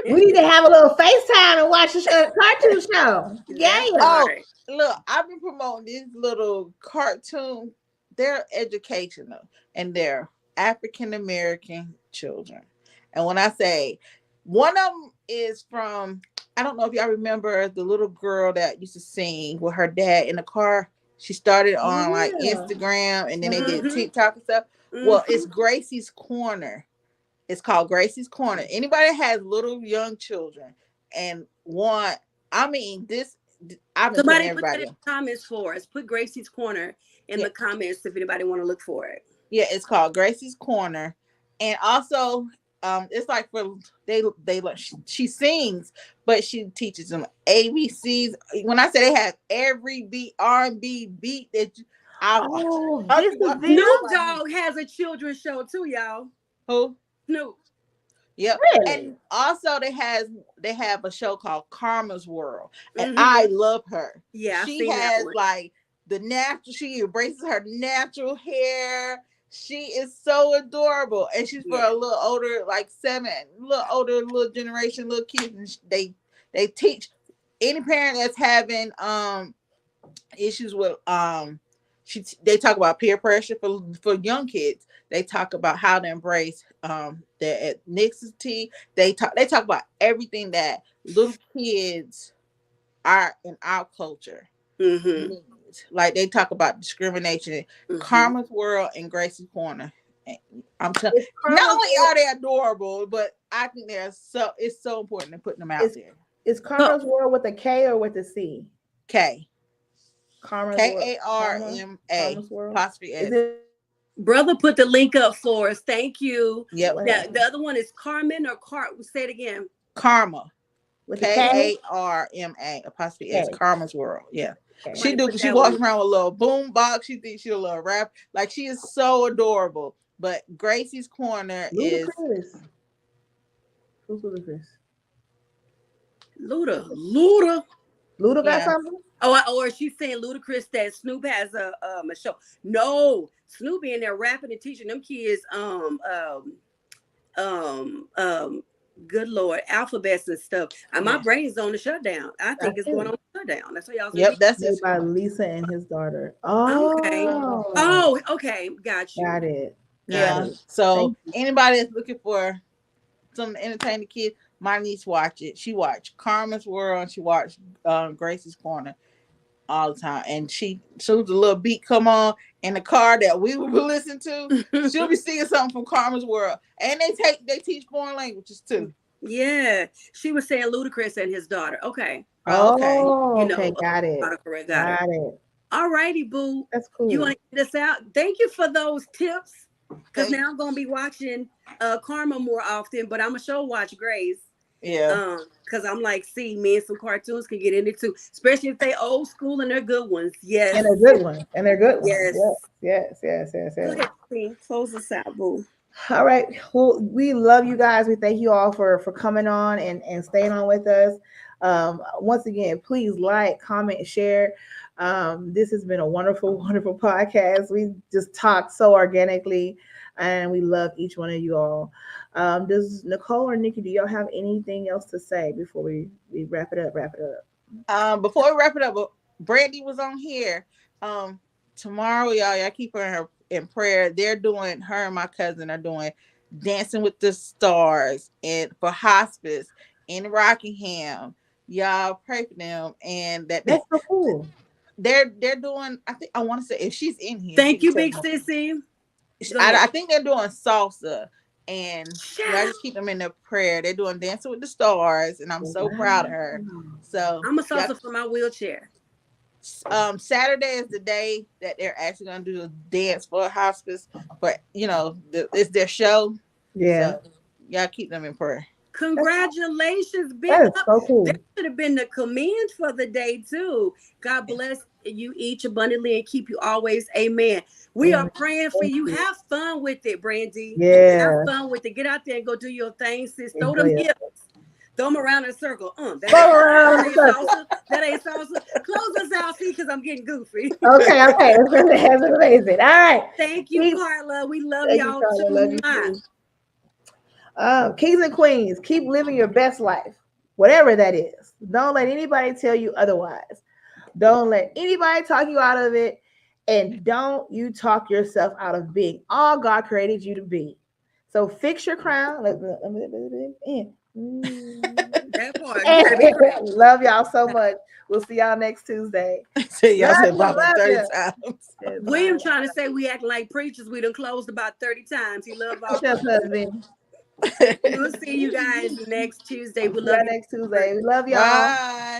we need to have a little FaceTime and watch a cartoon show. Yeah. Oh, look, I've been promoting these little cartoon. They're educational and they're African American children. And when I say one of them is from, I don't know if y'all remember the little girl that used to sing with her dad in the car. She started on like Instagram and then they did TikTok and stuff. Well, it's Gracie's Corner. It's called Gracie's Corner. Anybody that has little young children and want, this, I've been Somebody put that in the comments for us. Put Gracie's Corner in the comments if anybody want to look for it. Yeah, it's called Gracie's Corner. And also, it's like she sings, but she teaches them ABCs. When I say they have every beat, R&B beat that Snoop Dogg has a children's show too, y'all. Who? Snoop. Yep. Really? And also they have a show called Karma's World. And I love her. Yeah. She has like she embraces her natural hair. She is so adorable. And she's for a little older, like little generation, little kids. And they teach any parent that's having issues with they talk about peer pressure for young kids. They talk about how to embrace their ethnicity. They talk about everything that little kids are in our culture. Like they talk about discrimination. Karma's World and Gracie's Corner. I'm telling you, not only are they adorable, but I think it's so important to putting them out there. Is Karma's World with a K or with a C? K. Karma. Karma apostrophe S. Brother put the link up for us. Thank you. Yep. The other one is Carmen or say it again. Karma. Karma apostrophe S. Karma's World. Yeah. Okay. She walks around with a little boom box. She thinks she's a little rap. Like she is so adorable. But Gracie's Corner is who's Ludacris? Luda got something? Or she's saying Ludacris that Snoop has a show. No, Snoop in there rapping and teaching them kids good Lord, alphabets and stuff. My brain's on the shutdown. I think it's going on the shutdown. That's what y'all say. Yep, that's it. By Lisa and his daughter. Oh, okay. Oh, okay. Got you. Got it. Yeah. So anybody that's looking for something to entertain the kids, my niece watch it. She watched Karma's World and she watched Gracie's Corner all the time. And she soon as a little beat come on in the car that we would listen to, she'll be singing something from Karma's World. And they teach foreign languages too. Yeah. She was saying Ludacris and his daughter. Okay. Okay. Got it. Got it. All righty, boo. That's cool. You want to get us out? Thank you for those tips. Because now I'm gonna be watching Karma more often, but I'm a show watch Grace. Yeah. Because I'm like, me and some cartoons can get into too, especially if they old school and they're good ones. Yes. And they're good ones. Yes. Go ahead, see. Close us out, boo. All right. Well, we love you guys. We thank you all for coming on and staying on with us. Once again, please like, comment, share. This has been a wonderful, wonderful podcast. We just talked so organically and we love each one of you all. Does Nicole or Nikki, do y'all have anything else to say before we wrap it up? Before we wrap it up, Brandy was on here. Tomorrow, y'all keep her in prayer. Her and my cousin are doing Dancing with the Stars and for hospice in Rockingham. Y'all pray for them, and that's so cool. They're doing. I want to say if she's in here. Thank you, Big Sissy. I think they're doing salsa, and I just keep them in their prayer. They're doing Dancing with the Stars, and I'm so proud of her. So I'm a salsa for my wheelchair. Saturday is the day that they're actually going to do a dance for hospice, but it's their show. Yeah, so y'all keep them in prayer. Congratulations, big That is up. so cool. That should have been the command for the day too. God bless you each abundantly and keep you always. Amen. We are praying for you. Have fun with it, Brandy. Yeah. Have fun with it. Get out there and go do your thing, sis. Throw them hips. Throw them around in a circle. That ain't salsa. That ain't salsa. Close us out, see, because I'm getting goofy. Okay. That's amazing. All right. Thank you, Carla. We love y'all too. Love you too. Kings and queens, keep living your best life, whatever that is. Don't let anybody tell you otherwise. Don't let anybody talk you out of it. And don't you talk yourself out of being all God created you to be. So fix your crown. That part. Love y'all so much. We'll see y'all next Tuesday. Y'all said about 30 times. William trying to say we act like preachers. We done closed about 30 times. He love our husband. We'll see you guys next Tuesday. We love you. Next Tuesday. We love y'all. Bye.